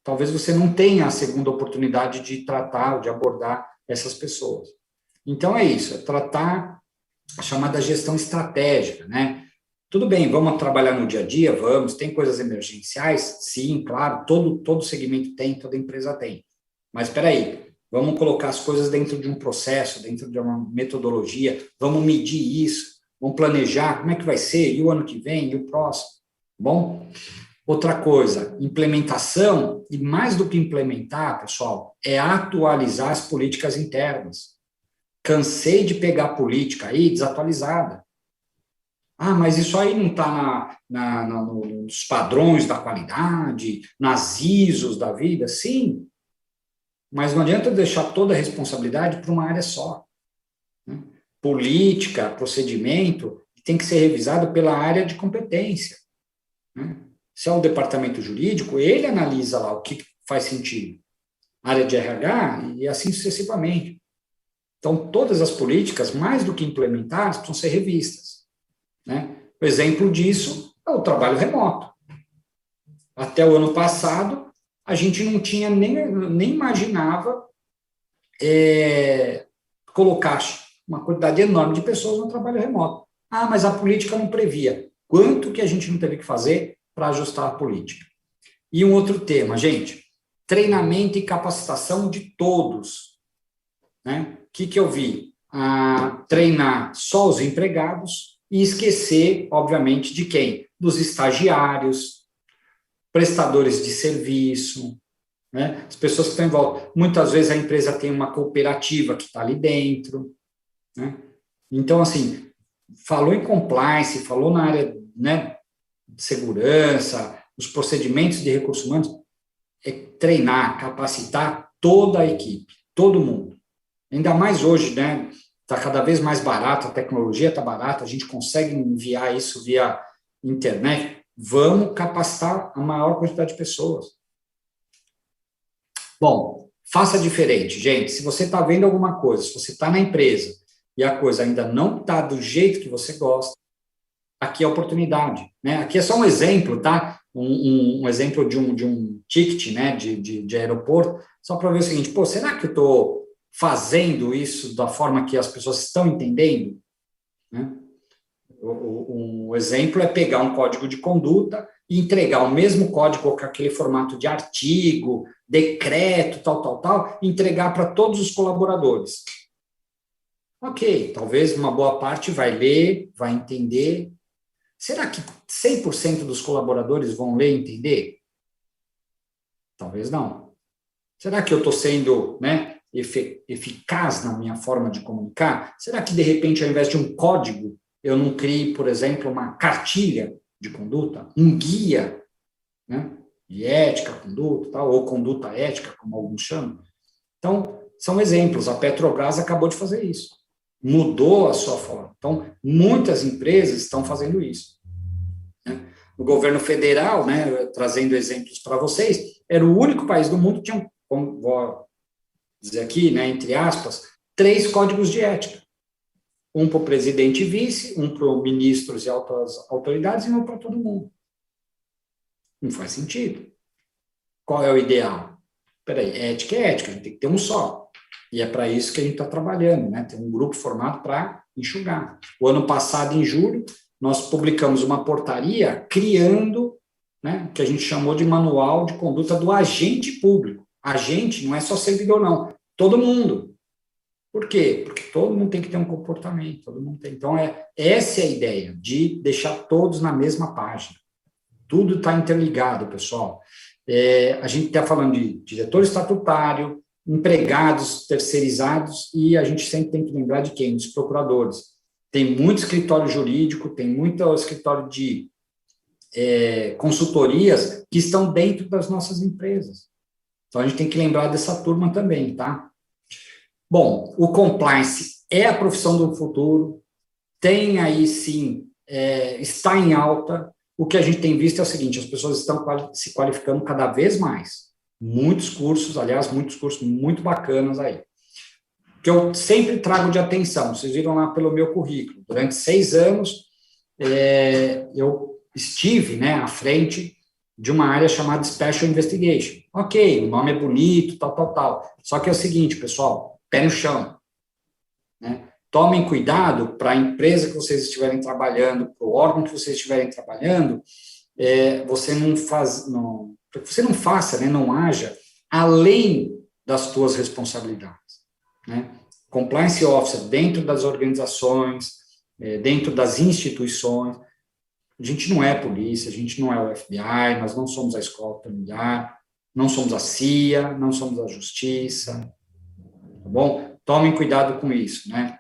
talvez você não tenha a segunda oportunidade de tratar ou de abordar essas pessoas. Então, é isso, é tratar a chamada gestão estratégica, né? Tudo bem, vamos trabalhar no dia a dia? Vamos. Tem coisas emergenciais? Sim, claro, todo segmento tem, toda empresa tem. Mas, espera aí, vamos colocar as coisas dentro de um processo, dentro de uma metodologia, vamos medir isso, vamos planejar como é que vai ser, e o ano que vem, e o próximo. Bom? Outra coisa, implementação, e mais do que implementar, pessoal, é atualizar as políticas internas. Cansei de pegar política aí desatualizada. Mas isso aí não está nos padrões da qualidade, nas ISOs da vida? Sim, mas não adianta deixar toda a responsabilidade para uma área só. Né? Política, procedimento, tem que ser revisado pela área de competência. Né? Se é o departamento jurídico, ele analisa lá o que faz sentido. Área de RH e assim sucessivamente. Então, todas as políticas, mais do que implementadas, precisam ser revistas. Né? O exemplo disso é o trabalho remoto. Até o ano passado, a gente não tinha nem imaginava colocar uma quantidade enorme de pessoas no trabalho remoto. Mas a política não previa. Quanto que a gente não teve que fazer para ajustar a política? E um outro tema, gente, treinamento e capacitação de todos. Né? O que eu vi? Treinar só os empregados e esquecer, obviamente, de quem? Dos estagiários, prestadores de serviço, né? As pessoas que estão em volta. Muitas vezes a empresa tem uma cooperativa que está ali dentro. Né? Então, assim, falou em compliance, falou na área, né, de segurança, os procedimentos de recursos humanos, é treinar, capacitar toda a equipe, todo mundo. Ainda mais hoje, né? Está cada vez mais barato, a tecnologia está barata, a gente consegue enviar isso via internet. Vamos capacitar a maior quantidade de pessoas. Bom, faça diferente, gente. Se você está vendo alguma coisa, se você está na empresa e a coisa ainda não está do jeito que você gosta, aqui é a oportunidade. Né? Aqui é só um exemplo, tá? Um exemplo de um ticket, né? de aeroporto, só para ver o seguinte, será que eu estou fazendo isso da forma que as pessoas estão entendendo? Né? Um exemplo é pegar um código de conduta e entregar o mesmo código com aquele formato de artigo, decreto, tal, entregar para todos os colaboradores. Ok, talvez uma boa parte vai ler, vai entender. Será que 100% dos colaboradores vão ler e entender? Talvez não. Será que eu estou sendo, né, eficaz na minha forma de comunicar? Será que, de repente, ao invés de um código, eu não crie, por exemplo, uma cartilha de conduta, um guia, né, de ética, conduta, tal, ou conduta ética, como alguns chamam? Então, são exemplos. A Petrobras acabou de fazer isso. Mudou a sua forma. Então, muitas empresas estão fazendo isso. Né? O governo federal, né, trazendo exemplos para vocês, era o único país do mundo que tinha, vou dizer aqui, né, entre aspas, 3 códigos de ética. Um para o presidente e vice, um para os ministros e altas autoridades e um para todo mundo. Não faz sentido. Qual é o ideal? Peraí, ética é ética, a gente tem que ter um só. E é para isso que a gente está trabalhando, né? Tem um grupo formado para enxugar. O ano passado, em julho, nós publicamos uma portaria criando, né, o que a gente chamou de manual de conduta do agente público. Agente não é só servidor, não. Todo mundo. Por quê? Porque todo mundo tem que ter um comportamento. Todo mundo tem. Então, essa é a ideia, de deixar todos na mesma página. Tudo está interligado, pessoal. A gente está falando de diretor estatutário, empregados terceirizados, e a gente sempre tem que lembrar de quem? Dos procuradores. Tem muito escritório jurídico, tem muito escritório de consultorias que estão dentro das nossas empresas. Então, a gente tem que lembrar dessa turma também, tá? Bom, o compliance é a profissão do futuro, tem aí, sim, está em alta. O que a gente tem visto é o seguinte, as pessoas estão se qualificando cada vez mais. Muitos cursos, aliás, muitos cursos muito bacanas aí. Que eu sempre trago de atenção, vocês viram lá pelo meu currículo, durante 6 anos, eu estive, né, à frente de uma área chamada Special Investigation. Ok, o nome é bonito, tal. Só que é o seguinte, pessoal, pé no chão. Né? Tomem cuidado para a empresa que vocês estiverem trabalhando, para o órgão que vocês estiverem trabalhando, você não faça, né, não haja além das suas responsabilidades. Né? Compliance Officer dentro das organizações, dentro das instituições. A gente não é polícia, a gente não é o FBI, nós não somos a escola familiar, não somos a CIA, não somos a justiça, tá bom? Tomem cuidado com isso, né?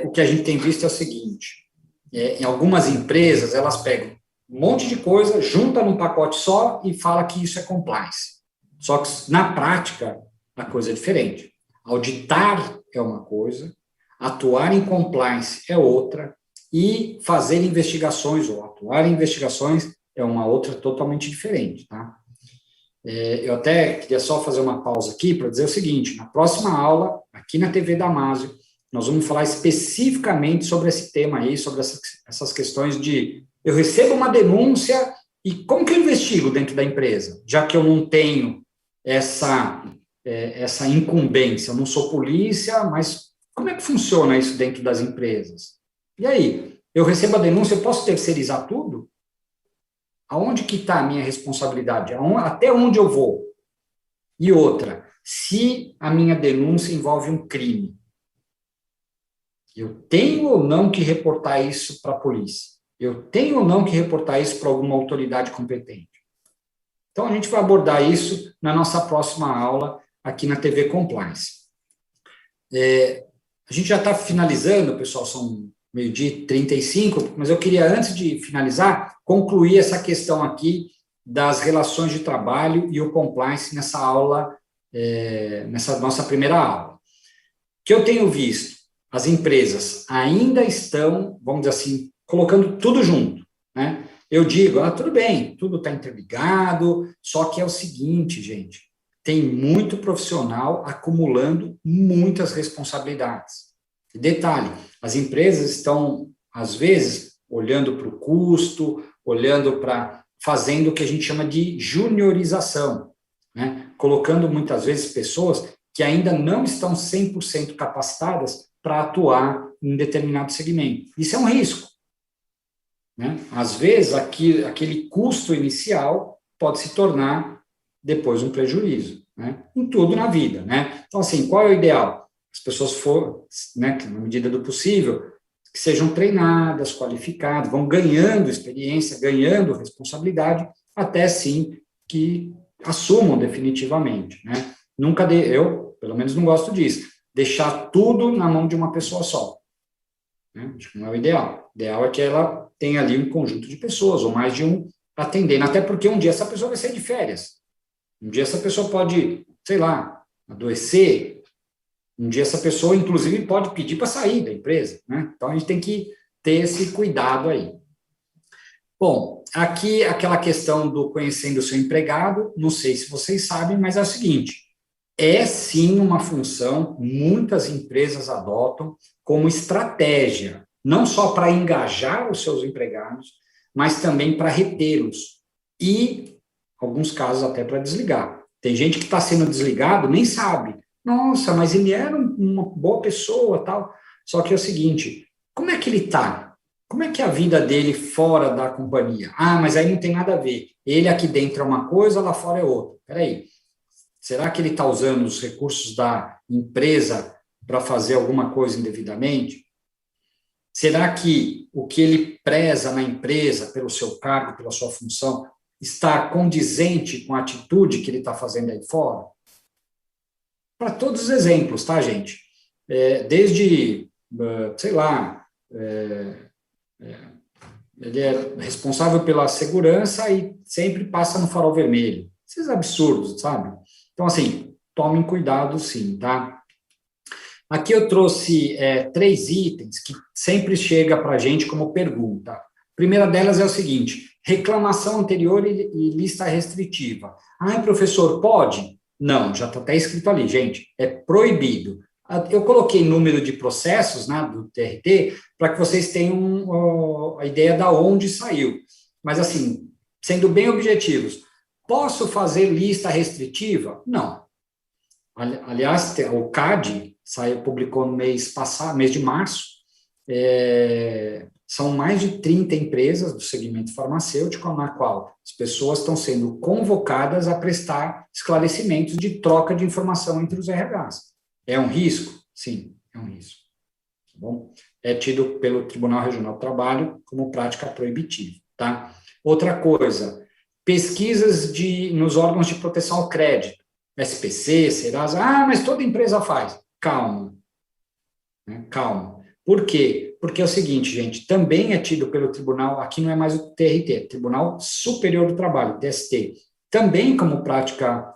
O que a gente tem visto é o seguinte, em algumas empresas, elas pegam um monte de coisa, junta num pacote só e fala que isso é compliance. Só que, na prática, a coisa é diferente. Auditar é uma coisa, atuar em compliance é outra, e fazer investigações ou atuar em investigações é uma outra totalmente diferente, tá? Eu até queria só fazer uma pausa aqui para dizer o seguinte, na próxima aula, aqui na TV Damásio, nós vamos falar especificamente sobre esse tema aí, sobre essas questões de eu recebo uma denúncia e como que eu investigo dentro da empresa, já que eu não tenho essa incumbência, eu não sou polícia, mas como é que funciona isso dentro das empresas? E aí, eu recebo a denúncia, eu posso terceirizar tudo? Aonde que está a minha responsabilidade? Até onde eu vou? E outra, se a minha denúncia envolve um crime, eu tenho ou não que reportar isso para a polícia? Eu tenho ou não que reportar isso para alguma autoridade competente? Então, a gente vai abordar isso na nossa próxima aula aqui na TV Compliance. A gente já está finalizando, pessoal, são 12h35, mas eu queria, antes de finalizar, concluir essa questão aqui das relações de trabalho e o compliance nessa aula, nessa nossa primeira aula. O que eu tenho visto? As empresas ainda estão, vamos dizer assim, colocando tudo junto, né? Eu digo, tudo bem, tudo está interligado, só que é o seguinte, gente, tem muito profissional acumulando muitas responsabilidades. E detalhe, as empresas estão, às vezes, olhando para o custo, olhando para, fazendo o que a gente chama de juniorização, né? Colocando muitas vezes pessoas que ainda não estão 100% capacitadas para atuar em determinado segmento. Isso é um risco. Né? Às vezes, aquele custo inicial pode se tornar depois um prejuízo, né? Em tudo na vida, né? Então, assim, qual é o ideal? As pessoas né, na medida do possível, que sejam treinadas, qualificadas, vão ganhando experiência, ganhando responsabilidade, até sim que assumam definitivamente, né? Eu, pelo menos, não gosto disso, deixar tudo na mão de uma pessoa só. Né? Acho que não é o ideal. O ideal é que ela tenha ali um conjunto de pessoas, ou mais de um, atendendo, até porque um dia essa pessoa vai sair de férias. Um dia essa pessoa pode, sei lá, adoecer. Um dia essa pessoa, inclusive, pode pedir para sair da empresa, né? Então, a gente tem que ter esse cuidado aí. Bom, aqui aquela questão do conhecendo o seu empregado, não sei se vocês sabem, mas é o seguinte, é sim uma função, muitas empresas adotam como estratégia, não só para engajar os seus empregados, mas também para retê-los e, em alguns casos, até para desligar. Tem gente que está sendo desligado, nem sabe. Nossa, mas ele era uma boa pessoa, tal. Só que é o seguinte, como é que ele está? Como é que é a vida dele fora da companhia? Mas aí não tem nada a ver. Ele aqui dentro é uma coisa, lá fora é outra. Espera aí. Será que ele está usando os recursos da empresa para fazer alguma coisa indevidamente? Será que o que ele preza na empresa, pelo seu cargo, pela sua função, está condizente com a atitude que ele está fazendo aí fora? Para todos os exemplos, tá, gente? Desde, sei lá, ele é responsável pela segurança e sempre passa no farol vermelho. Esses absurdos, sabe? Então, assim, tomem cuidado, sim, tá? Aqui eu trouxe 3 itens que sempre chega para a gente como pergunta. A primeira delas é o seguinte: reclamação anterior e lista restritiva. Ah, professor, pode? Não, já está até escrito ali, gente, é proibido. Eu coloquei número de processos, né, do TRT para que vocês tenham a ideia de onde saiu. Mas, assim, sendo bem objetivos, posso fazer lista restritiva? Não. Aliás, o CAD publicou no mês passado, mês de março, são mais de 30 empresas do segmento farmacêutico, na qual as pessoas estão sendo convocadas a prestar esclarecimentos de troca de informação entre os RHs. É um risco? Sim, é um risco. Tá bom? É tido pelo Tribunal Regional do Trabalho como prática proibitiva. Tá? Outra coisa, pesquisas nos órgãos de proteção ao crédito, SPC, Serasa, mas toda empresa faz. Calma. Né? Calma. Por quê? Porque é o seguinte, gente, também é tido pelo tribunal, aqui não é mais o TRT, Tribunal Superior do Trabalho, TST, também como prática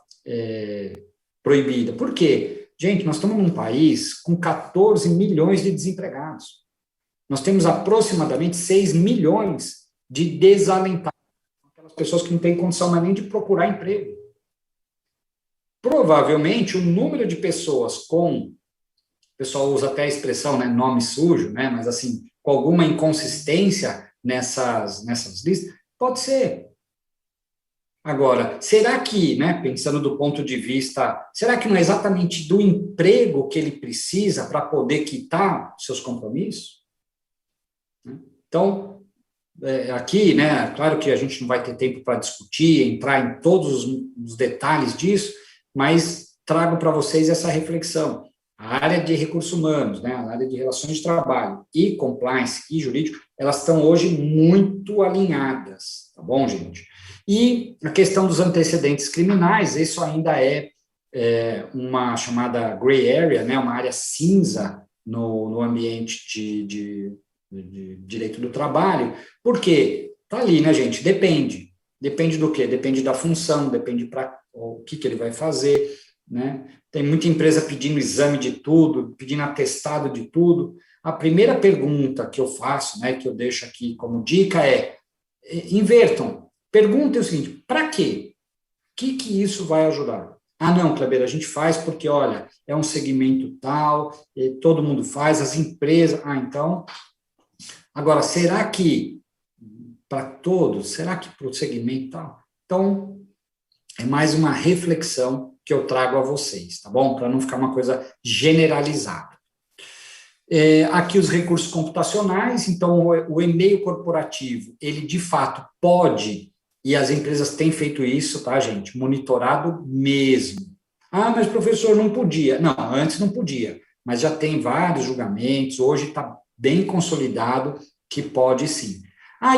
proibida. Por quê? Gente, nós estamos num país com 14 milhões de desempregados. Nós temos aproximadamente 6 milhões de desalentados, aquelas pessoas que não têm condição mais nem de procurar emprego. Provavelmente, o número de pessoas o pessoal usa até a expressão, né, nome sujo, né, mas assim, com alguma inconsistência nessas listas, pode ser. Agora, será que, né, pensando do ponto de vista, será que não é exatamente do emprego que ele precisa para poder quitar seus compromissos? Então, aqui, né, claro que a gente não vai ter tempo para discutir, entrar em todos os detalhes disso, mas trago para vocês essa reflexão. A área de recursos humanos, né, a área de relações de trabalho e compliance e jurídico, elas estão hoje muito alinhadas, tá bom, gente? E a questão dos antecedentes criminais, isso ainda é uma chamada gray area, né, uma área cinza no ambiente de direito do trabalho. Por quê? Está ali, né, gente? Depende. Depende do quê? Depende da função, depende para o que ele vai fazer, né? Tem muita empresa pedindo exame de tudo, pedindo atestado de tudo. A primeira pergunta que eu faço, né, que eu deixo aqui como dica invertam. Perguntem o seguinte: para quê? O que isso vai ajudar? Ah, não, Kleber, a gente faz porque, olha, é um segmento tal, todo mundo faz, as empresas... Ah, então... Agora, será que para todos? Será que para o segmento tal? Então, é mais uma reflexão que eu trago a vocês, tá bom? Para não ficar uma coisa generalizada. Aqui os recursos computacionais, então o e-mail corporativo, ele de fato pode, e as empresas têm feito isso, tá, gente? Monitorado mesmo. Ah, mas professor, não podia. Não, antes não podia, mas já tem vários julgamentos, hoje está bem consolidado que pode sim.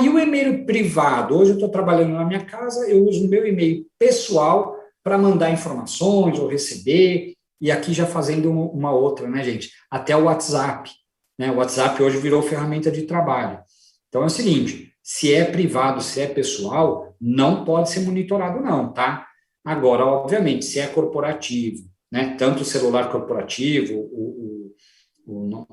E o e-mail privado? Hoje eu estou trabalhando na minha casa, eu uso o meu e-mail pessoal para mandar informações ou receber, e aqui já fazendo uma outra, né, gente? Até o WhatsApp, né? O WhatsApp hoje virou ferramenta de trabalho. Então é o seguinte, se é privado, se é pessoal, não pode ser monitorado não, tá? Agora, obviamente, se é corporativo, né? Tanto o celular corporativo, o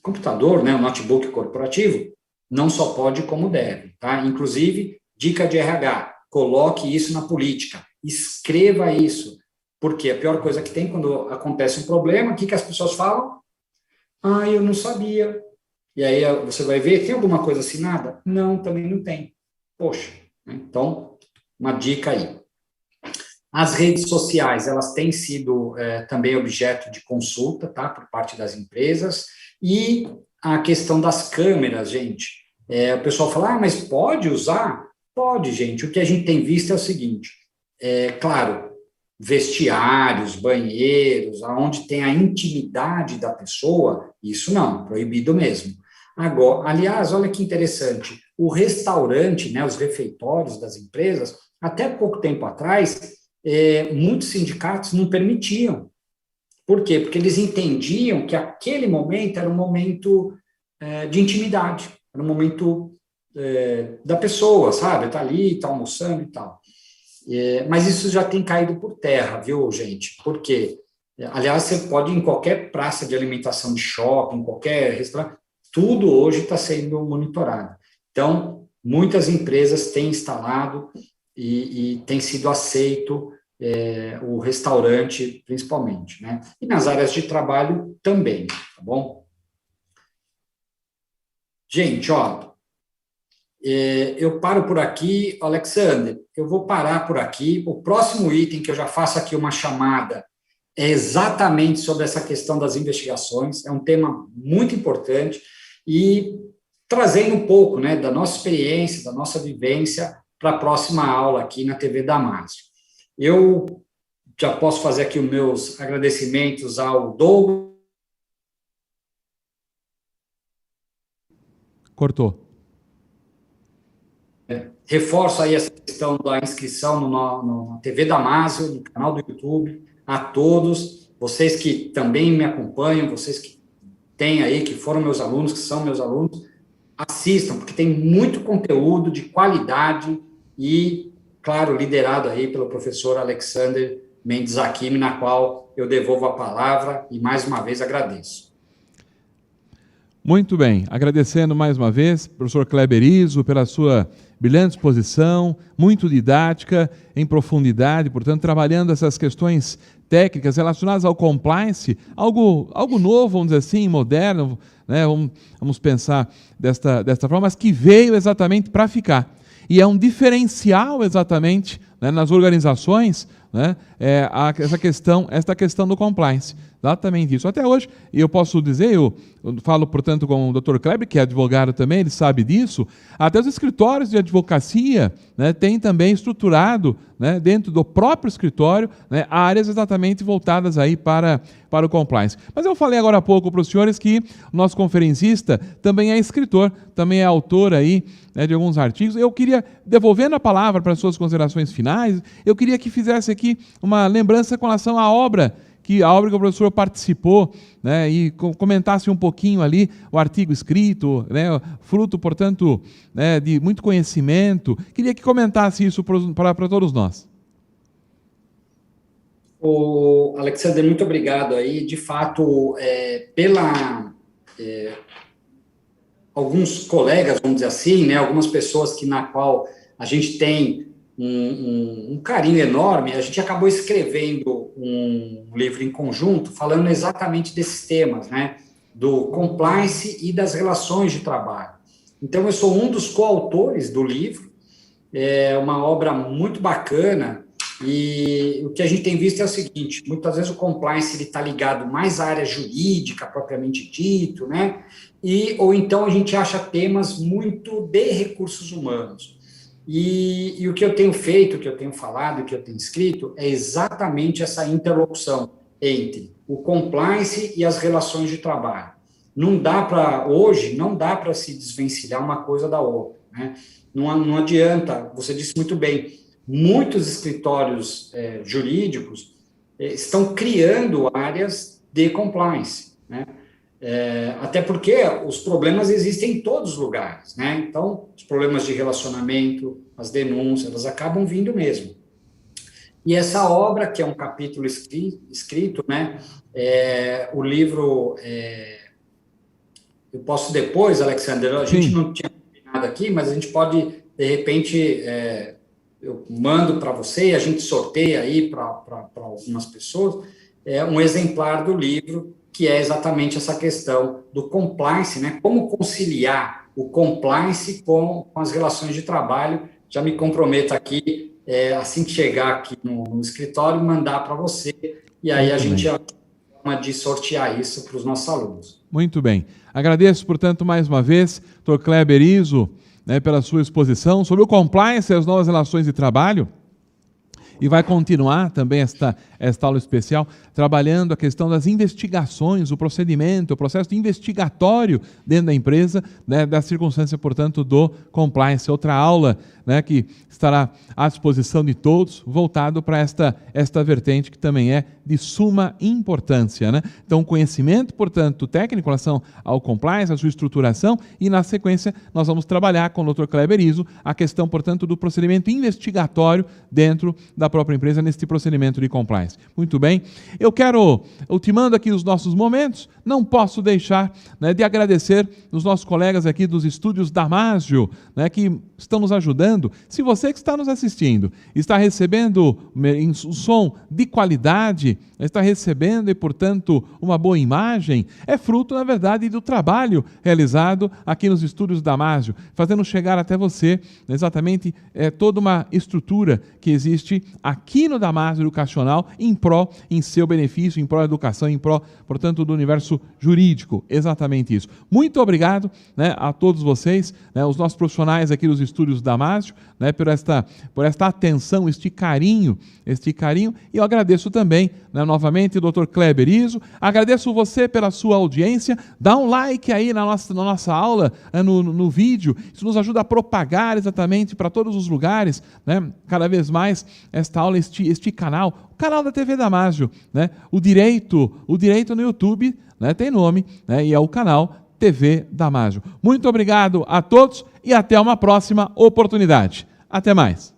computador, né? O notebook corporativo, não só pode como deve, tá? Inclusive, dica de RH, coloque isso na política, escreva isso, porque a pior coisa que tem quando acontece um problema, o que as pessoas falam? Eu não sabia. E aí você vai ver, tem alguma coisa assinada? Não, também não tem. Poxa, então, uma dica aí. As redes sociais, elas têm sido também objeto de consulta, tá, por parte das empresas, e a questão das câmeras, gente, o pessoal fala, mas pode usar? Pode, gente, o que a gente tem visto é o seguinte, claro, vestiários, banheiros, aonde tem a intimidade da pessoa, isso não, proibido mesmo. Agora, aliás, olha que interessante, o restaurante, né, os refeitórios das empresas, até pouco tempo atrás, muitos sindicatos não permitiam. Por quê? Porque eles entendiam que aquele momento era um momento de intimidade, era um momento da pessoa, sabe? Está ali, está almoçando e tal. Mas isso já tem caído por terra, viu, gente? Por quê? Aliás, você pode ir em qualquer praça de alimentação de shopping, qualquer restaurante, tudo hoje está sendo monitorado. Então, muitas empresas têm instalado e tem sido aceito o restaurante, principalmente, né? E nas áreas de trabalho também, tá bom? Gente, ó, eu paro por aqui, Alexander, eu vou parar por aqui. O próximo item que eu já faço aqui uma chamada é exatamente sobre essa questão das investigações, é um tema muito importante e trazendo um pouco, né, da nossa experiência, da nossa vivência para a próxima aula aqui na TV Damásio. Eu já posso fazer aqui os meus agradecimentos ao Douglas. Cortou. Reforço aí essa questão da inscrição no TV Damásio, no canal do YouTube, a todos, vocês que também me acompanham, vocês que têm aí, que foram meus alunos, que são meus alunos, assistam, porque tem muito conteúdo de qualidade e, claro, liderado aí pelo professor Alexander Mendes Hakimi, na qual eu devolvo a palavra e, mais uma vez, agradeço. Muito bem, agradecendo mais uma vez, professor Kleber Izzo, pela sua brilhante exposição, muito didática, em profundidade, portanto, trabalhando essas questões técnicas relacionadas ao compliance, algo novo, vamos dizer assim, moderno, né? Vamos pensar desta forma, mas que veio exatamente para ficar. E é um diferencial exatamente, né, nas organizações, né, esta questão do compliance. Exatamente isso. Até hoje, e eu posso dizer, eu falo, portanto, com o Dr. Kleber, que é advogado também, ele sabe disso, até os escritórios de advocacia, né, têm também estruturado, né, dentro do próprio escritório, né, áreas exatamente voltadas aí para o compliance. Mas eu falei agora há pouco para os senhores que o nosso conferencista também é escritor, também é autor aí, né, de alguns artigos. Eu queria, devolvendo a palavra para as suas considerações finais, eu queria que fizesse aqui uma lembrança com relação à obra que o professor participou, né, e comentasse um pouquinho ali o artigo escrito, né, fruto, portanto, né, de muito conhecimento. Queria que comentasse isso para todos nós. Alexander, muito obrigado aí. De fato, alguns colegas, vamos dizer assim, né, algumas pessoas na qual a gente tem um carinho enorme, a gente acabou escrevendo um livro em conjunto falando exatamente desses temas, né, do compliance e das relações de trabalho. Então, eu sou um dos coautores do livro, é uma obra muito bacana, e o que a gente tem visto é o seguinte: muitas vezes o compliance está ligado mais à área jurídica, propriamente dito, né, ou então a gente acha temas muito de recursos humanos. E o que eu tenho feito, o que eu tenho falado, o que eu tenho escrito, é exatamente essa interlocução entre o compliance e as relações de trabalho. Hoje, não dá para se desvencilhar uma coisa da outra, né? Não adianta, você disse muito bem, muitos escritórios jurídicos estão criando áreas de compliance, né? Até porque os problemas existem em todos os lugares, né? Então, os problemas de relacionamento, as denúncias, elas acabam vindo mesmo. E essa obra, que é um capítulo escrito, né? O livro, eu posso depois, Alexander, a gente não tinha combinado aqui, mas a gente pode, de repente, eu mando para você e a gente sorteia aí para algumas pessoas, um exemplar do livro, que é exatamente essa questão do compliance, né? Como conciliar o compliance com as relações de trabalho. Já me comprometo aqui, assim que chegar aqui no escritório, mandar para você, e aí a gente já forma de sortear isso para os nossos alunos. Muito bem. Agradeço, portanto, mais uma vez, Dr. Kleber Izzo, né, pela sua exposição sobre o compliance e as novas relações de trabalho. E vai continuar também esta aula especial trabalhando a questão das investigações, o procedimento, o processo investigatório dentro da empresa, né, da circunstância, portanto, do compliance. Outra aula, né, que estará à disposição de todos, voltado para esta vertente que também é de suma importância, né? Então, conhecimento, portanto, técnico em relação ao compliance, a sua estruturação, e na sequência nós vamos trabalhar com o Dr. Kleber Izzo a questão, portanto, do procedimento investigatório dentro da própria empresa neste procedimento de compliance. Muito bem. Eu quero, ultimando aqui os nossos momentos, não posso deixar, né, de agradecer os nossos colegas aqui dos estúdios Damásio, né, que estão nos ajudando. Se você que está nos assistindo está recebendo um som de qualidade, está recebendo e, portanto, uma boa imagem, é fruto, na verdade, do trabalho realizado aqui nos estúdios Damásio, fazendo chegar até você exatamente toda uma estrutura que existe aqui no Damásio Educacional em seu benefício, em pró da educação, em pró, portanto, do universo jurídico. Exatamente isso. Muito obrigado, né, a todos vocês, né, os nossos profissionais aqui dos estúdios Damásio, né, por esta atenção, este carinho, e eu agradeço também, né, novamente, o Dr. Kleber Izzo, agradeço você pela sua audiência, dá um like aí na nossa aula, no vídeo, isso nos ajuda a propagar exatamente para todos os lugares, né, cada vez mais esta aula, este canal, o canal da TV Damásio, né, o direito no YouTube, né, tem nome, né, e é o canal TV Damásio. Muito obrigado a todos e até uma próxima oportunidade. Até mais.